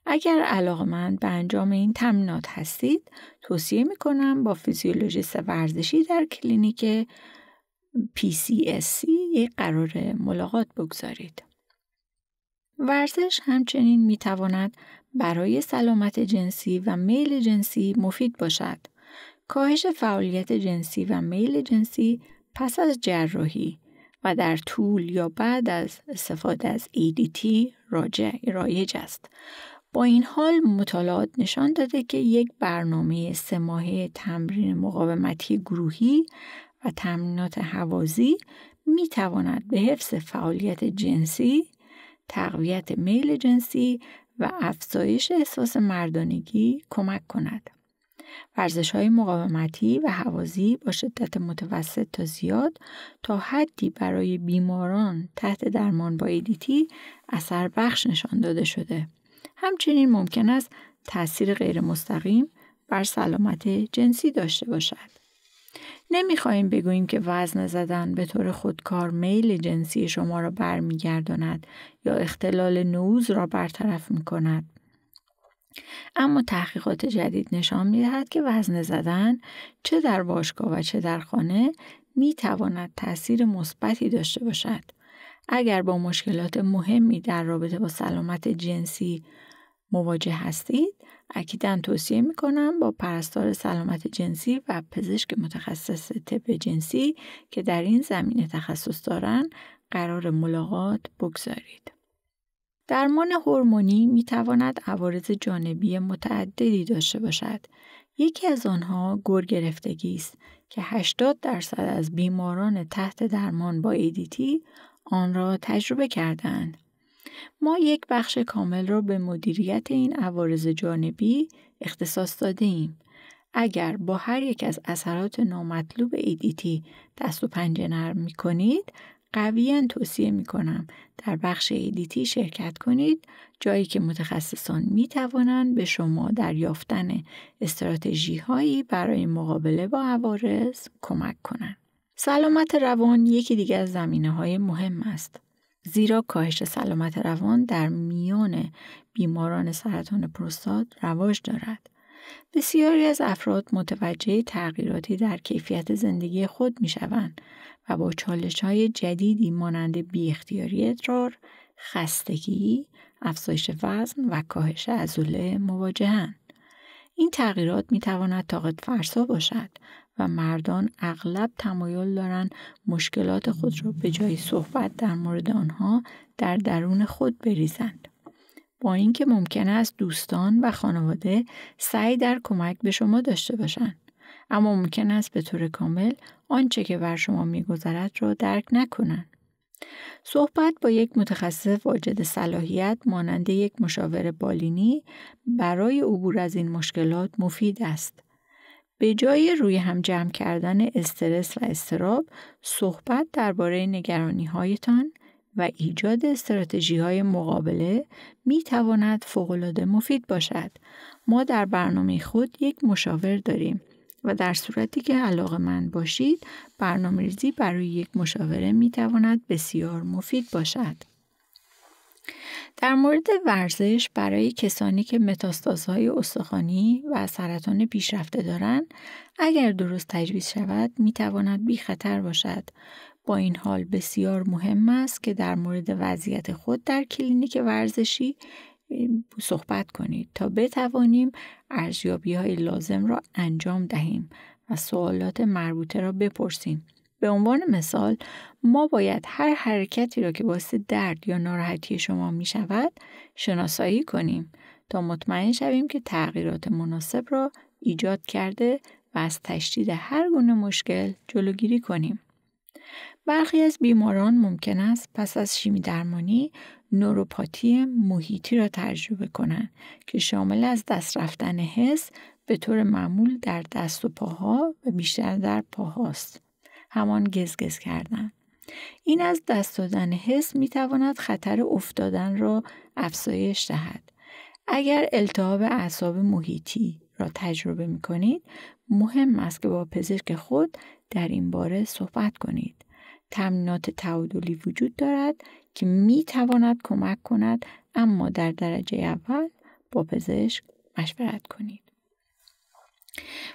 [SPEAKER 1] اگر علاقه‌مند به انجام این تمرینات هستید، توصیه می‌کنم با فیزیولوژیست ورزشی در کلینیک PCSC یک قرار ملاقات بگذارید. ورزش همچنین می‌تواند برای سلامت جنسی و میل جنسی مفید باشد. کاهش فعالیت جنسی و میل جنسی پس از جراحی و در طول یا بعد از استفاده از ADT رایج است. با این حال مطالعات نشان داده که یک برنامه 3 ماهه تمرین مقاومتی گروهی و تمرینات هوازی می تواند به حفظ فعالیت جنسی، تقویت میل جنسی و افزایش احساس مردانگی کمک کند. ورزش‌های مقاومتی و هوازی با شدت متوسط تا زیاد تا حدی برای بیماران تحت درمان با ADT اثر بخش نشان داده شده. همچنین ممکن است تأثیر غیر مستقیم بر سلامت جنسی داشته باشد. نمیخواهیم بگوییم که وزن زدن به طور خودکار میل جنسی شما را برمیگرداند یا اختلال نوز را برطرف میکند. اما تحقیقات جدید نشان می‌دهد که وزن زدن چه در باشگاه و چه در خانه می‌تواند تأثیر مثبتی داشته باشد. اگر با مشکلات مهمی در رابطه با سلامت جنسی مواجه هستید، اکیداً توصیه می‌کنم با پرستار سلامت جنسی و پزشک متخصص طب جنسی که در این زمینه تخصص دارند قرار ملاقات بگذارید. درمان هورمونی می‌تواند عوارض جانبی متعددی داشته باشد. یکی از آنها گر گرفتگی است که 80% از بیماران تحت درمان با ADT آن را تجربه کردند. ما یک بخش کامل را به مدیریت این عوارض جانبی اختصاص داده ایم. اگر با هر یک از اثرات نامطلوب ADT دست و پنجه نرم می‌کنید، قویاً توصیه می‌کنم در بخش ایدیتی شرکت کنید، جایی که متخصصان می‌توانند به شما در یافتن استراتژی‌هایی برای مقابله با عوارض کمک کنند. سلامت روان یکی دیگر از زمینه‌های مهم است. زیرا کاهش سلامت روان در میان بیماران سرطان پروستات رواج دارد. بسیاری از افراد متوجه تغییراتی در کیفیت زندگی خود می‌شوند و با چالش‌های جدیدی مانند بی‌اختیاری ادرار، خستگی، افزایش وزن و کاهش عضله مواجه‌اند. این تغییرات می‌تواند طاقت فرسا باشد و مردان اغلب تمایل دارند مشکلات خود را به جای صحبت در مورد آنها در درون خود بریزند. با اینکه ممکن است دوستان و خانواده سعی در کمک به شما داشته باشند، اما ممکن است به طور کامل آنچه که بر شما می‌گذرد را درک نکنند. صحبت با یک متخصص واجد صلاحیت مانند یک مشاور بالینی برای عبور از این مشکلات مفید است. به جای روی هم جمع کردن استرس و اضطراب، صحبت درباره نگرانی‌هایتان و ایجاد استراتژی‌های مقابله می‌تواند فوق‌العاده مفید باشد. ما در برنامه خود یک مشاور داریم و در صورتی که علاقه‌مند باشید، برنامه‌ریزی برای یک مشاوره می‌تواند بسیار مفید باشد. در مورد ورزش برای کسانی که متاستازهای استخوانی و سرطان پیشرفته دارند، اگر درست تجویز شود می‌تواند بی خطر باشد. با این حال بسیار مهم است که در مورد وضعیت خود در کلینیک ورزشی صحبت کنید تا بتوانیم ارزیابی‌های لازم را انجام دهیم و سوالات مربوطه را بپرسیم. به عنوان مثال، ما باید هر حرکتی را که باعث درد یا ناراحتی شما می شود شناسایی کنیم تا مطمئن شویم که تغییرات مناسب را ایجاد کرده و از تشدید هر گونه مشکل جلوگیری کنیم. برخی از بیماران ممکن است پس از شیمی درمانی نوروپاتی محیطی را تجربه کنند که شامل از دست رفتن حس به طور معمول در دست و پاها و بیشتر در پاهاست. همان گزگز کردن. این از دست دادن حس می تواند خطر افتادن را افزایش دهد. اگر التهاب اعصاب محیطی را تجربه می کنید، مهم است که با پزشک خود در این باره صحبت کنید. تمرینات تعادلی وجود دارد که می تواند کمک کند، اما در درجه اول با پزشک مشورت کنید.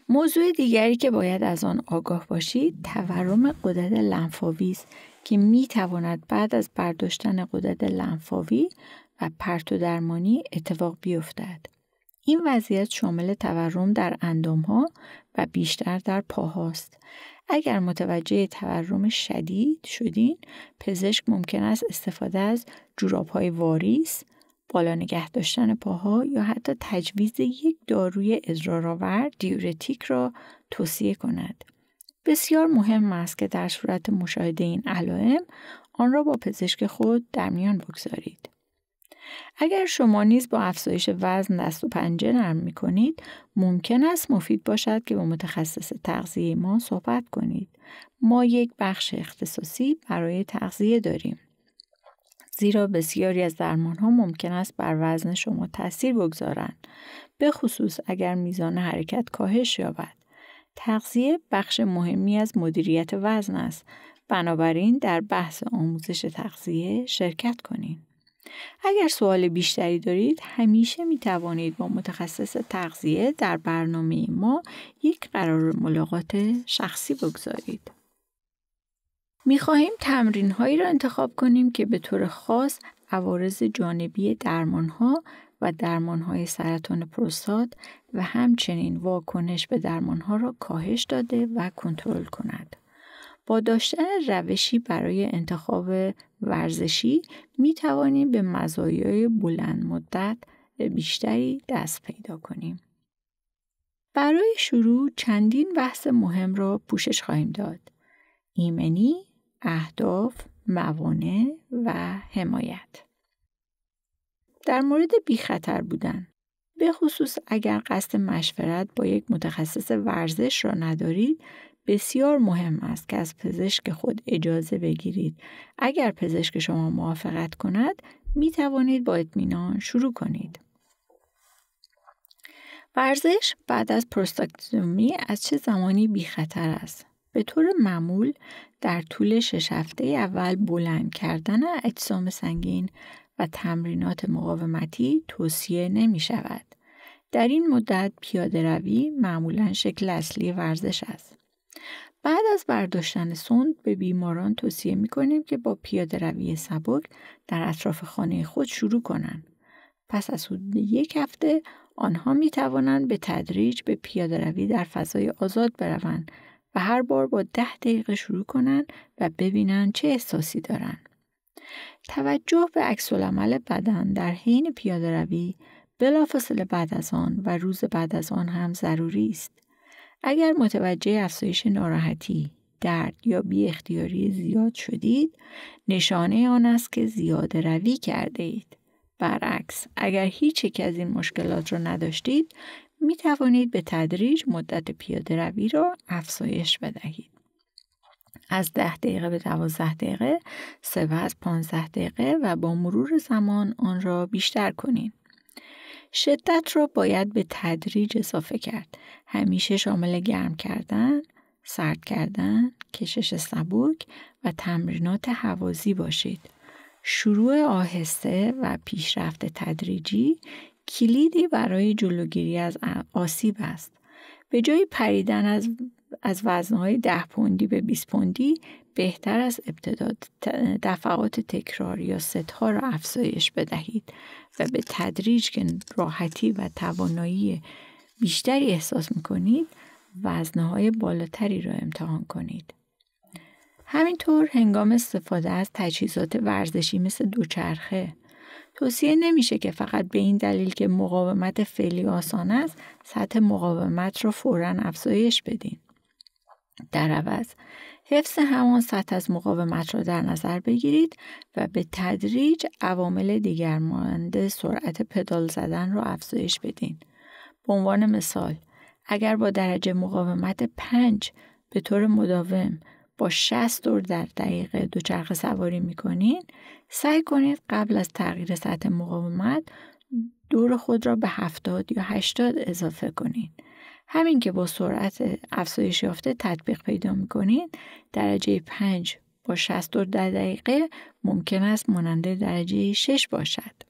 [SPEAKER 1] موضوع دیگری که باید از آن آگاه باشید تورم غدد لنفاوی است که می تواند بعد از برداشتن غدد لنفاوی و پرتو درمانی اتفاق بیفتد. این وضعیت شامل تورم در اندامها و بیشتر در پاهاست. اگر متوجه تورم شدید شدین، پزشک ممکن است استفاده از جوراب‌های واریس، بالا نگه داشتن پاها یا حتی تجویز یک داروی ادرارآور دیورتیک را توصیه کند. بسیار مهم است که در صورت مشاهده این علائم آن را با پزشک خود در میان بگذارید. اگر شما نیز با افزایش وزن دست و پنجه نرم می‌کنید، ممکن است مفید باشد که با متخصص تغذیه ما صحبت کنید. ما یک بخش اختصاصی برای تغذیه داریم. زیرا بسیاری از درمان‌ها ممکن است بر وزن شما تأثیر بگذارند، به خصوص اگر میزان حرکت کاهش یابد. تغذیه بخش مهمی از مدیریت وزن است. بنابراین در بحث آموزش تغذیه شرکت کنید. اگر سوال بیشتری دارید، همیشه می توانید با متخصص تغذیه در برنامه ما یک قرار ملاقات شخصی بگذارید. می خواهیم تمرین هایی را انتخاب کنیم که به طور خاص عوارض جانبی درمان ها و درمان های سرطان پروستات و همچنین واکنش به درمان ها را کاهش داده و کنترل کند. با داشتن روشی برای انتخاب ورزشی می توانیم به مزایای بلند مدت بیشتری دست پیدا کنیم. برای شروع چندین بحث مهم را پوشش خواهیم داد: ایمنی، اهداف، موانع و حمایت. در مورد بی‌خطر بودن، به خصوص اگر قصد مشورت با یک متخصص ورزش را ندارید، بسیار مهم است که از پزشک خود اجازه بگیرید. اگر پزشک شما موافقت کند، می توانید با اطمینان شروع کنید. ورزش بعد از پروستاتکتومی از چه زمانی بی خطر است؟ به طور معمول در طول 6 هفته اول بلند کردن اجسام سنگین و تمرینات مقاومتی توصیه نمی شود. در این مدت پیاده روی معمولاً شکل اصلی ورزش است. بعد از برداشتن سوند به بیماران توصیه می کنیم که با پیاده روی سبک در اطراف خانه خود شروع کنند. پس از حدود 1 هفته آنها می توانند به تدریج به پیاده روی در فضای آزاد بروند و هر بار با 10 دقیقه شروع کنند و ببینند چه احساسی دارند. توجه به عکس‌العمل بدن در حین پیاده روی بلافاصله بعد از آن و روز بعد از آن هم ضروری است. اگر متوجه افزایش ناراحتی، درد یا بی اختیاری زیاد شدید، نشانه آن است که زیاده روی کرده اید. برعکس، اگر هیچ یک از این مشکلات را نداشتید، می توانید به تدریج مدت پیاده روی را افزایش بدهید. از 10 دقیقه به 12 دقیقه، 3 از 15 دقیقه و با مرور زمان آن را بیشتر کنید. شدت را باید به تدریج اضافه کرد. همیشه شامل گرم کردن، سرد کردن، کشش سبک و تمرینات هوازی باشید. شروع آهسته و پیشرفت تدریجی کلیدی برای جلوگیری از آسیب است. به جای پریدن از وزنهای 10 پوندی به 20 پوندی، بهتر است ابتدا دفعات تکرار یا ست‌ها را افزایش بدهید و به تدریج که راحتی و توانایی بیشتری احساس می‌کنید، وزنهای بالاتری را امتحان کنید. همینطور هنگام استفاده از تجهیزات ورزشی مثل دوچرخه، توصیه نمیشه که فقط به این دلیل که مقاومت فعلی آسان است، سطح مقاومت را فوراً افزایش بدین. در عوض، حفظ همان سطح از مقاومت را در نظر بگیرید و به تدریج عوامل دیگر مانند سرعت پدال زدن را افزایش بدین. به عنوان مثال، اگر با درجه مقاومت 5 به طور مداوم با 60 دور در دقیقه دوچرخه سواری می‌کنید، سعی کنید قبل از تغییر سطح مقاومت دور خود را به 70 یا 80 اضافه کنید. همین که با سرعت افزایش یافته تطبیق پیدا می‌کنید، درجه 5 با 60 دور در دقیقه ممکن است مانند درجه 6 باشد.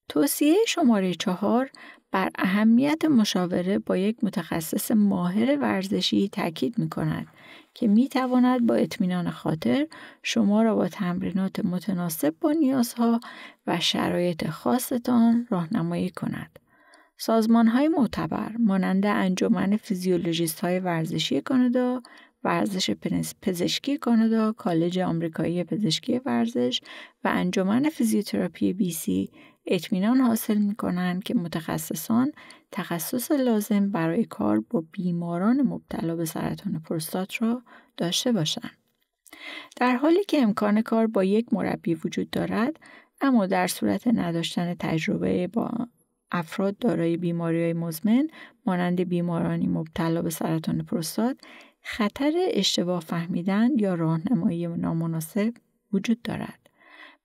[SPEAKER 1] توصیه شماره 4 بر اهمیت مشاوره با یک متخصص ماهر ورزشی تاکید می‌کند که می‌تواند با اطمینان خاطر شما را با تمرینات متناسب با نیازها و شرایط خاصتان راهنمایی کند. سازمان‌های معتبر مانند انجمن فیزیولوژیست‌های ورزشی کانادا، ورزش پزشکی کانادا، کالج آمریکایی پزشکی ورزش و انجمن فیزیوتراپی BC اطمینان حاصل می‌کنند که متخصصان تخصص لازم برای کار با بیماران مبتلا به سرطان پروستات را داشته باشند. در حالی که امکان کار با یک مربی وجود دارد، اما در صورت نداشتن تجربه با افراد دارای بیماری‌های مزمن مانند بیمارانی مبتلا به سرطان پروستات، خطر اشتباه فهمیدن یا راهنمایی نامناسب وجود دارد.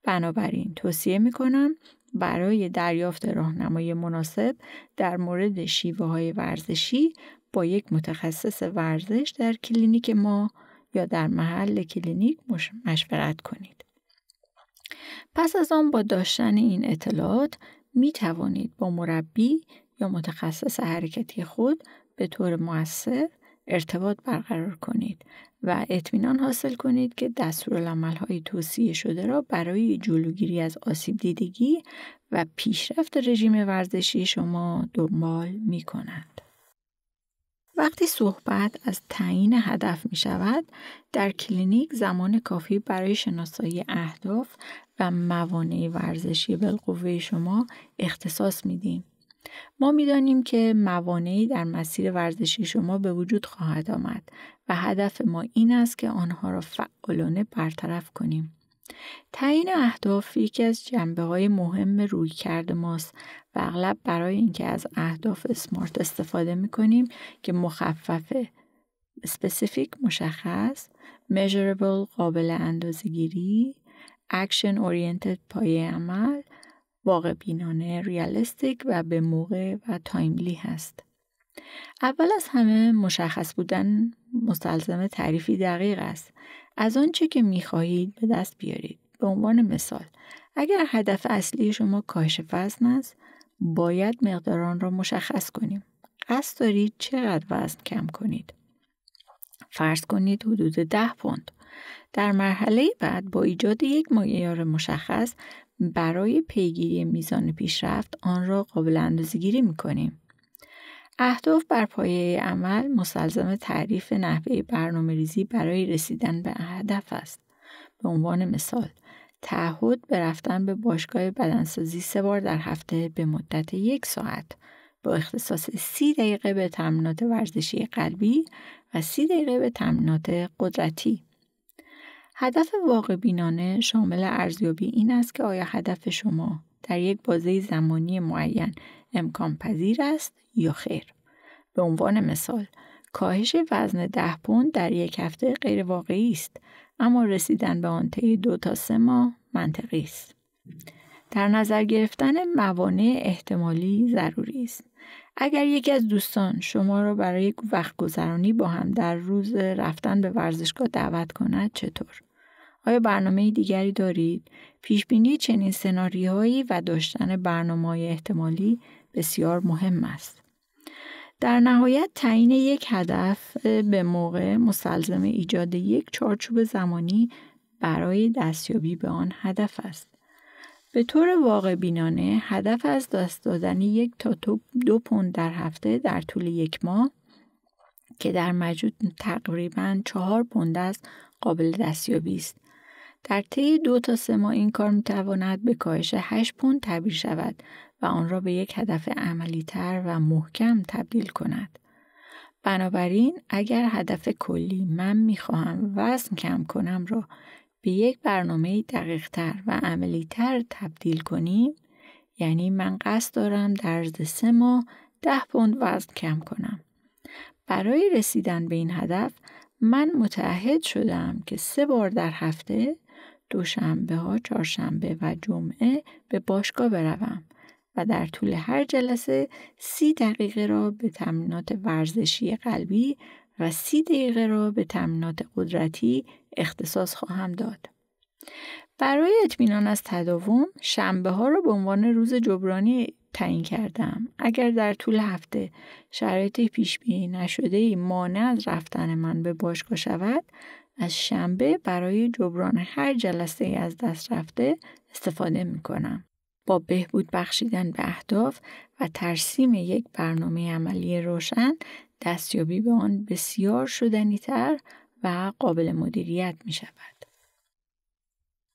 [SPEAKER 1] بنابراین توصیه می‌کنم برای دریافت راهنمایی مناسب در مورد شیوه‌های ورزشی با یک متخصص ورزش در کلینیک ما یا در محل کلینیک مشورت کنید. پس از آن با داشتن این اطلاعات می توانید با مربی یا متخصص حرکتی خود به طور مؤثر ارتباط برقرار کنید و اطمینان حاصل کنید که دستورالعمل‌های توصیه شده را برای جلوگیری از آسیب دیدگی و پیشرفت رژیم ورزشی شما دنبال می کنند. وقتی صحبت از تعیین هدف می شود، در کلینیک زمان کافی برای شناسایی اهداف و موانع ورزشی بالقوه شما اختصاص می دیم. ما می دانیم که موانعی در مسیر ورزشی شما به وجود خواهد آمد و هدف ما این است که آنها را فعالانه برطرف کنیم. تعیین اهداف یکی از جنبه‌های مهم رویکرد ماست و اغلب برای اینکه از اهداف اسمارت استفاده می‌کنیم که مخفف specific مشخص، measurable قابل اندازه‌گیری، action oriented پایه عمل، واقع بینانه realistic و به موقع و تایملی هست. اول از همه مشخص بودن مستلزم تعریفی دقیق است از آنچه که می‌خواهید به دست بیارید. به عنوان مثال، اگر هدف اصلی شما کاهش وزن است، باید مقدار آن را مشخص کنیم. قصد دارید چقدر وزن کم کنید؟ فرض کنید حدود 10 پوند. در مرحله بعد با ایجاد یک معیار مشخص برای پیگیری میزان پیشرفت آن را قابل اندازه‌گیری می‌کنیم. اهداف بر پایه عمل مستلزم تعریف نحوه برنامه‌ریزی برای رسیدن به هدف است. به عنوان مثال، تعهد به رفتن به باشگاه بدنسازی 3 بار در هفته به مدت 1 ساعت با اختصاص 30 دقیقه به تمرینات ورزشی قلبی و 30 دقیقه به تمرینات قدرتی. هدف واقع بینانه شامل ارزیابی این است که آیا هدف شما در یک بازه زمانی معین امکان پذیر است یا خیر. به عنوان مثال، کاهش وزن 10 پوند در یک هفته غیر واقعی است، اما رسیدن به آن طی 2 تا 3 ماه منطقی است. در نظر گرفتن موانع احتمالی ضروری است. اگر یکی از دوستان شما را برای یک وقت گذرانی با هم در روز رفتن به ورزشگاه دعوت کند، چطور؟ آیا برنامه دیگری دارید؟ پیشبینی چنین سناریوهایی و داشتن برنامه‌های احتمالی بسیار مهم است. در نهایت تعیین یک هدف به موقع مستلزم ایجاد یک چارچوب زمانی برای دستیابی به آن هدف است. به طور واقع بینانه هدف از دست دادن 1 تا 2 پوند در هفته در طول 1 ماه که در مجموع تقریباً 4 پوند است قابل دستیابی است. در طی 2 تا 3 ماه این کار می‌تواند به کاهش 8 پوند تبدیل شود و آن را به یک هدف عملی‌تر و محکم تبدیل کند. بنابراین اگر هدف کلی من می‌خواهم وزن کم کنم را به یک برنامه دقیق‌تر و عملی‌تر تبدیل کنیم، یعنی من قصد دارم در عرض 3 ماه 10 پوند وزن کم کنم. برای رسیدن به این هدف من متعهد شدم که 3 بار در هفته، دوشنبه‌ها، چهارشنبه و جمعه به باشگاه بروم و در طول هر جلسه 30 دقیقه را به تمرینات ورزشی قلبی و 30 دقیقه را به تمرینات قدرتی اختصاص خواهم داد. برای اطمینان از تداوم، شنبه‌ها را به عنوان روز جبرانی تعیین کردم. اگر در طول هفته شرایط پیش‌بینی نشده‌ای مانع از رفتن من به باشگاه شود، از شنبه برای جبران هر جلسه از دست رفته استفاده می‌کنم. با بهبود بخشیدن به اهداف و ترسیم یک برنامه عملی روشن، دستیابی به آن بسیار شدنی‌تر و قابل مدیریت می‌شود.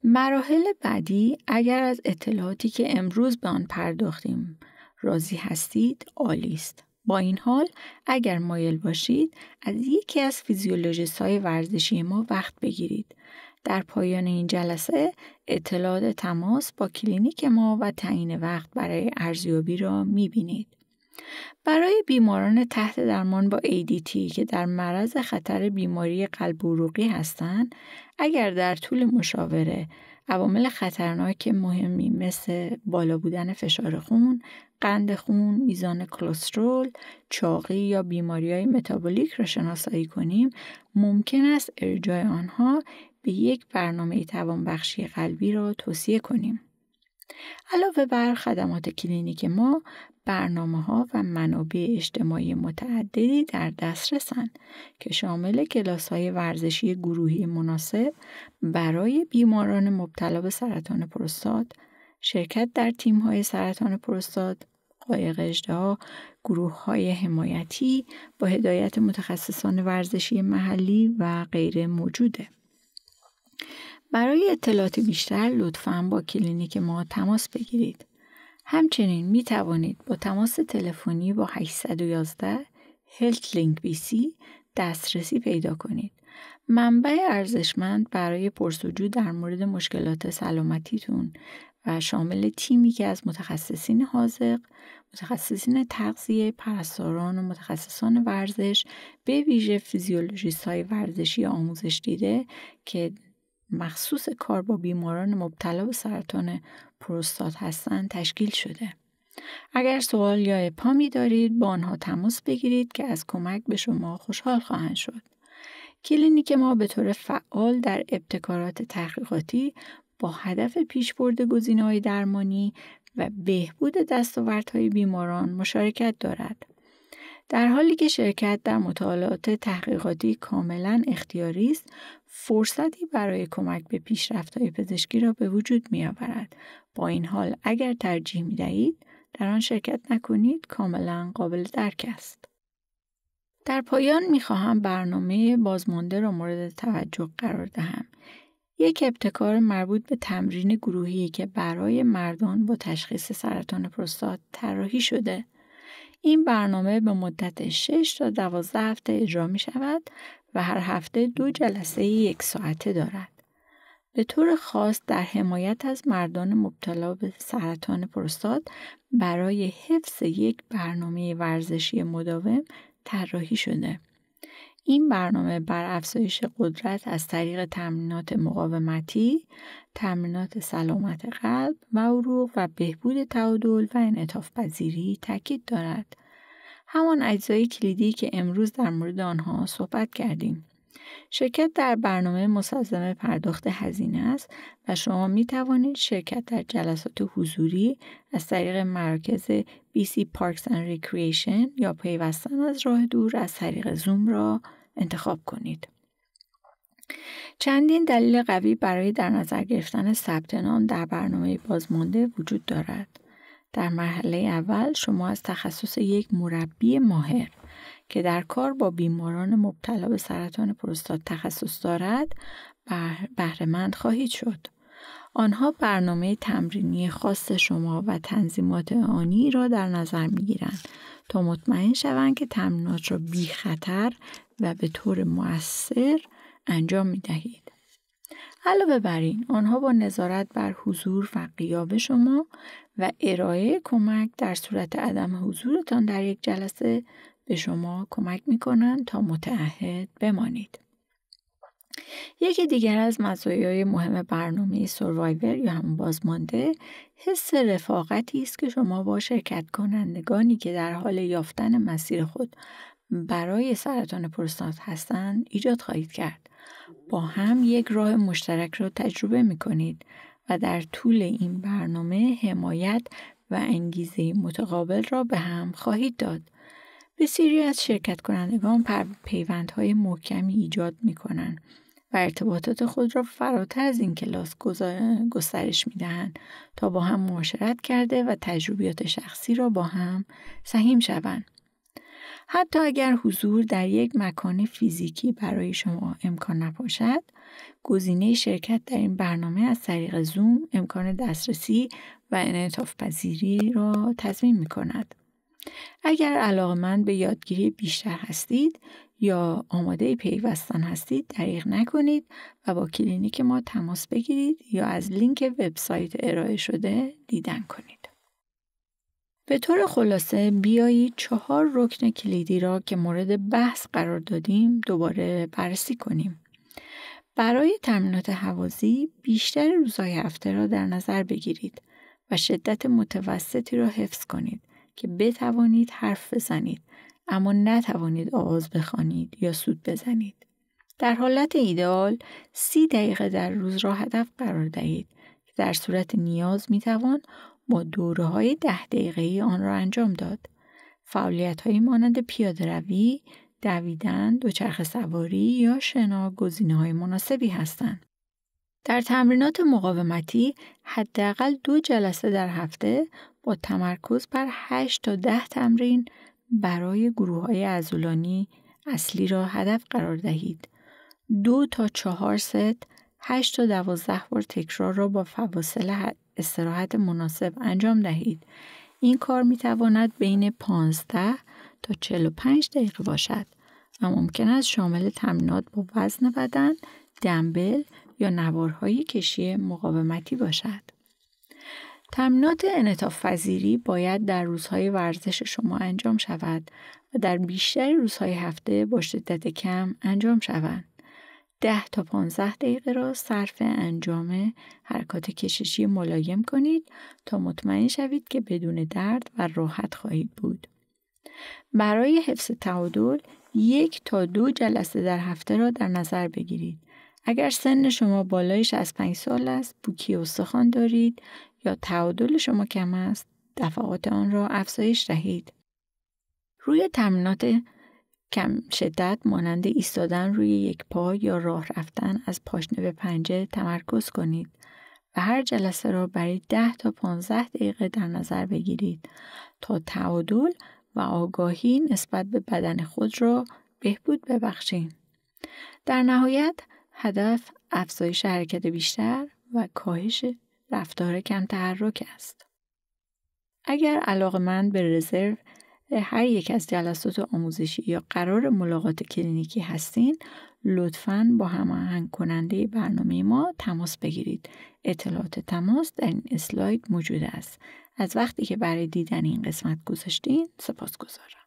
[SPEAKER 1] مراحل بعدی، اگر از اطلاعاتی که امروز به آن پرداختیم راضی هستید، عالی است. با این حال اگر مایل باشید از یکی از فیزیولوژیست‌های ورزشی ما وقت بگیرید. در پایان این جلسه اطلاعات تماس با کلینیک ما و تعیین وقت برای ارزیابی را می‌بینید. برای بیماران تحت درمان با ADT که در معرض خطر بیماری قلب عروقی هستند، اگر در طول مشاوره عوامل خطرناک مهمی مثل بالا بودن فشار خون، قند خون، میزان کلسترول، چاقی یا بیماری‌های متابولیک را شناسایی کنیم، ممکن است ارجاع آنها به یک برنامه توانبخشی قلبی را توصیه کنیم. علاوه بر خدمات کلینیک ما، برنامه‌ها و منابع اجتماعی متعددی در دسترسند که شامل کلاس‌های ورزشی گروهی مناسب برای بیماران مبتلا به سرطان پروستات، شرکت در تیم‌های سرطان پروستات، قایق اژدها، گروه‌های حمایتی با هدایت متخصصان ورزشی محلی و غیره موجوده. برای اطلاعات بیشتر لطفاً با کلینیک ما تماس بگیرید. همچنین می توانید با تماس تلفنی با 811 HealthLink BC دسترسی پیدا کنید منبع ارزشمند برای پرسجو در مورد مشکلات سلامتیتون و شامل تیمی که از متخصصین حاذق، متخصصین تغذیه، پرستاران و متخصصان ورزش به ویژه فیزیولوژیست‌های ورزشی آموزش دیده که مخصوص کار با بیماران مبتلا به سرطان پروستات هستند تشکیل شده. اگر سوال یا ابهامی دارید با آنها تماس بگیرید که از کمک به شما خوشحال خواهند شد. کلینیک ما به طور فعال در ابتکارات تحقیقاتی با هدف پیشبرد گزینه‌های درمانی و بهبود دستاوردهای بیماران مشارکت دارد. در حالی که شرکت در مطالعات تحقیقاتی کاملا اختیاری است، فرصتی برای کمک به پیشرفت‌های پزشکی را به وجود می‌آورد. با این حال اگر ترجیح می‌دهید در آن شرکت نکنید کاملا قابل درک است. در پایان می‌خواهم برنامه بازمانده را مورد توجه قرار دهم. یک ابتکار مربوط به تمرین گروهی که برای مردان با تشخیص سرطان پروستات طراحی شده. این برنامه به مدت 6 تا 12 هفته اجرا می شود و هر هفته 2 جلسه 1 ساعته دارد. به طور خاص در حمایت از مردان مبتلا به سرطان پروستات برای حفظ یک برنامه ورزشی مداوم طراحی شده. این برنامه بر افزایش قدرت از طریق تمرینات مقاومتی، تمرینات سلامت قلب و عروق و بهبود تعادل و انعطاف پذیری تاکید دارد. همان اجزای کلیدی که امروز در مورد آنها صحبت کردیم. شرکت در برنامه مستلزم پرداخت هزینه است و شما می توانید شرکت در جلسات حضوری از طریق مراکز BC Parks and Recreation یا پیوستن از راه دور از طریق زوم را انتخاب کنید. چندین دلیل قوی برای در نظر گرفتن ثبت نام در برنامه بازمانده وجود دارد. در مرحله اول شما از تخصص یک مربی ماهر که در کار با بیماران مبتلا به سرطان پروستات تخصص دارد بهره مند خواهید شد. آنها برنامه تمرینی خاص شما و تنظیمات آنی را در نظر می‌گیرند تا مطمئن شوند که تمرینات را بی خطر و به طور مؤثر انجام می‌دهید. علاوه بر این، آنها با نظارت بر حضور و غیاب شما و ارائه کمک در صورت عدم حضورتان در یک جلسه به شما کمک می‌کنند تا متعهد بمانید. یکی دیگر از مزایای مهم برنامه سروایور یا هم بازمانده حس رفاقتی است که شما با شرکت کنندگانی که در حال یافتن مسیر خود برای سرطان پروستات هستند ایجاد خواهید کرد. با هم یک راه مشترک را تجربه می‌کنید و در طول این برنامه حمایت و انگیزه متقابل را به هم خواهید داد. بسیاری از شرکت کنندگان پیوندهای محکمی ایجاد می‌کنند و ارتباطات خود را فراتر از این کلاس گسترش می‌دهند تا با هم معاشرت کرده و تجربیات شخصی را با هم سهیم شوند. حتی اگر حضور در یک مکان فیزیکی برای شما امکان نباشد، گزینه شرکت در این برنامه از طریق زوم امکان دسترسی و انعطاف پذیری را تضمین می‌کند. اگر علاقه‌مند به یادگیری بیشتر هستید یا آماده پیوستن هستید، دریغ نکنید و با کلینیک ما تماس بگیرید یا از لینک وبسایت ارائه شده دیدن کنید. به طور خلاصه بیایید 4 رکن کلیدی را که مورد بحث قرار دادیم دوباره بررسی کنیم. برای تمرینات هوازی بیشتر روزهای هفته را در نظر بگیرید و شدت متوسطی را حفظ کنید که بتوانید حرف بزنید اما نتوانید آواز بخوانید یا سوت بزنید. در حالت ایدئال 30 دقیقه در روز را هدف قرار دهید که در صورت نیاز میتوان با دوره‌های 10 دقیقه‌ای آن را انجام داد. فعالیت‌هایی مانند پیاده‌روی، دویدن، دوچرخه سواری یا شنا گزینه‌های مناسبی هستند. در تمرینات مقاومتی حداقل 2 جلسه در هفته با تمرکز بر 8 تا 10 تمرین برای گروه‌های عضلانی اصلی را هدف قرار دهید. 2 تا 4 ست 8 تا 12 بار تکرار را با فواصل استراحت مناسب انجام دهید. این کار می تواند بین 15 تا 45 دقیقه باشد و ممکن است شامل تمرینات با وزن بدن، دمبل یا نوارهای کشی مقاومتی باشد. تمرینات انعطاف پذیری باید در روزهای ورزش شما انجام شود و در بیشتر روزهای هفته با شدت کم انجام شوند. 10 تا 15 دقیقه را صرف انجام حرکات کششی ملایم کنید تا مطمئن شوید که بدون درد و راحت خواهید بود. برای حفظ تعادل 1 تا 2 جلسه در هفته را در نظر بگیرید. اگر سن شما بالای 65 سال است، پوکی استخوان دارید یا تعادل شما کم است، دفعات آن را افزایش دهید. روی تمرینات کم شدت مانند ایستادن روی یک پا یا راه رفتن از پاشنه به پنجه تمرکز کنید و هر جلسه را برای 10 تا 15 دقیقه در نظر بگیرید تا تعادل و آگاهی نسبت به بدن خود را بهبود ببخشید. در نهایت هدف افزایش حرکت بیشتر و کاهش رفتار کم تحرک است. اگر علاقه‌مند به رزرو هر یک از جلسات آموزشی یا قرار ملاقات کلینیکی هستین، لطفاً با هماهنگ کننده برنامه ما تماس بگیرید. اطلاعات تماس در این اسلاید موجود است. از وقتی که برای دیدن این قسمت گذاشتین سپاسگزارم.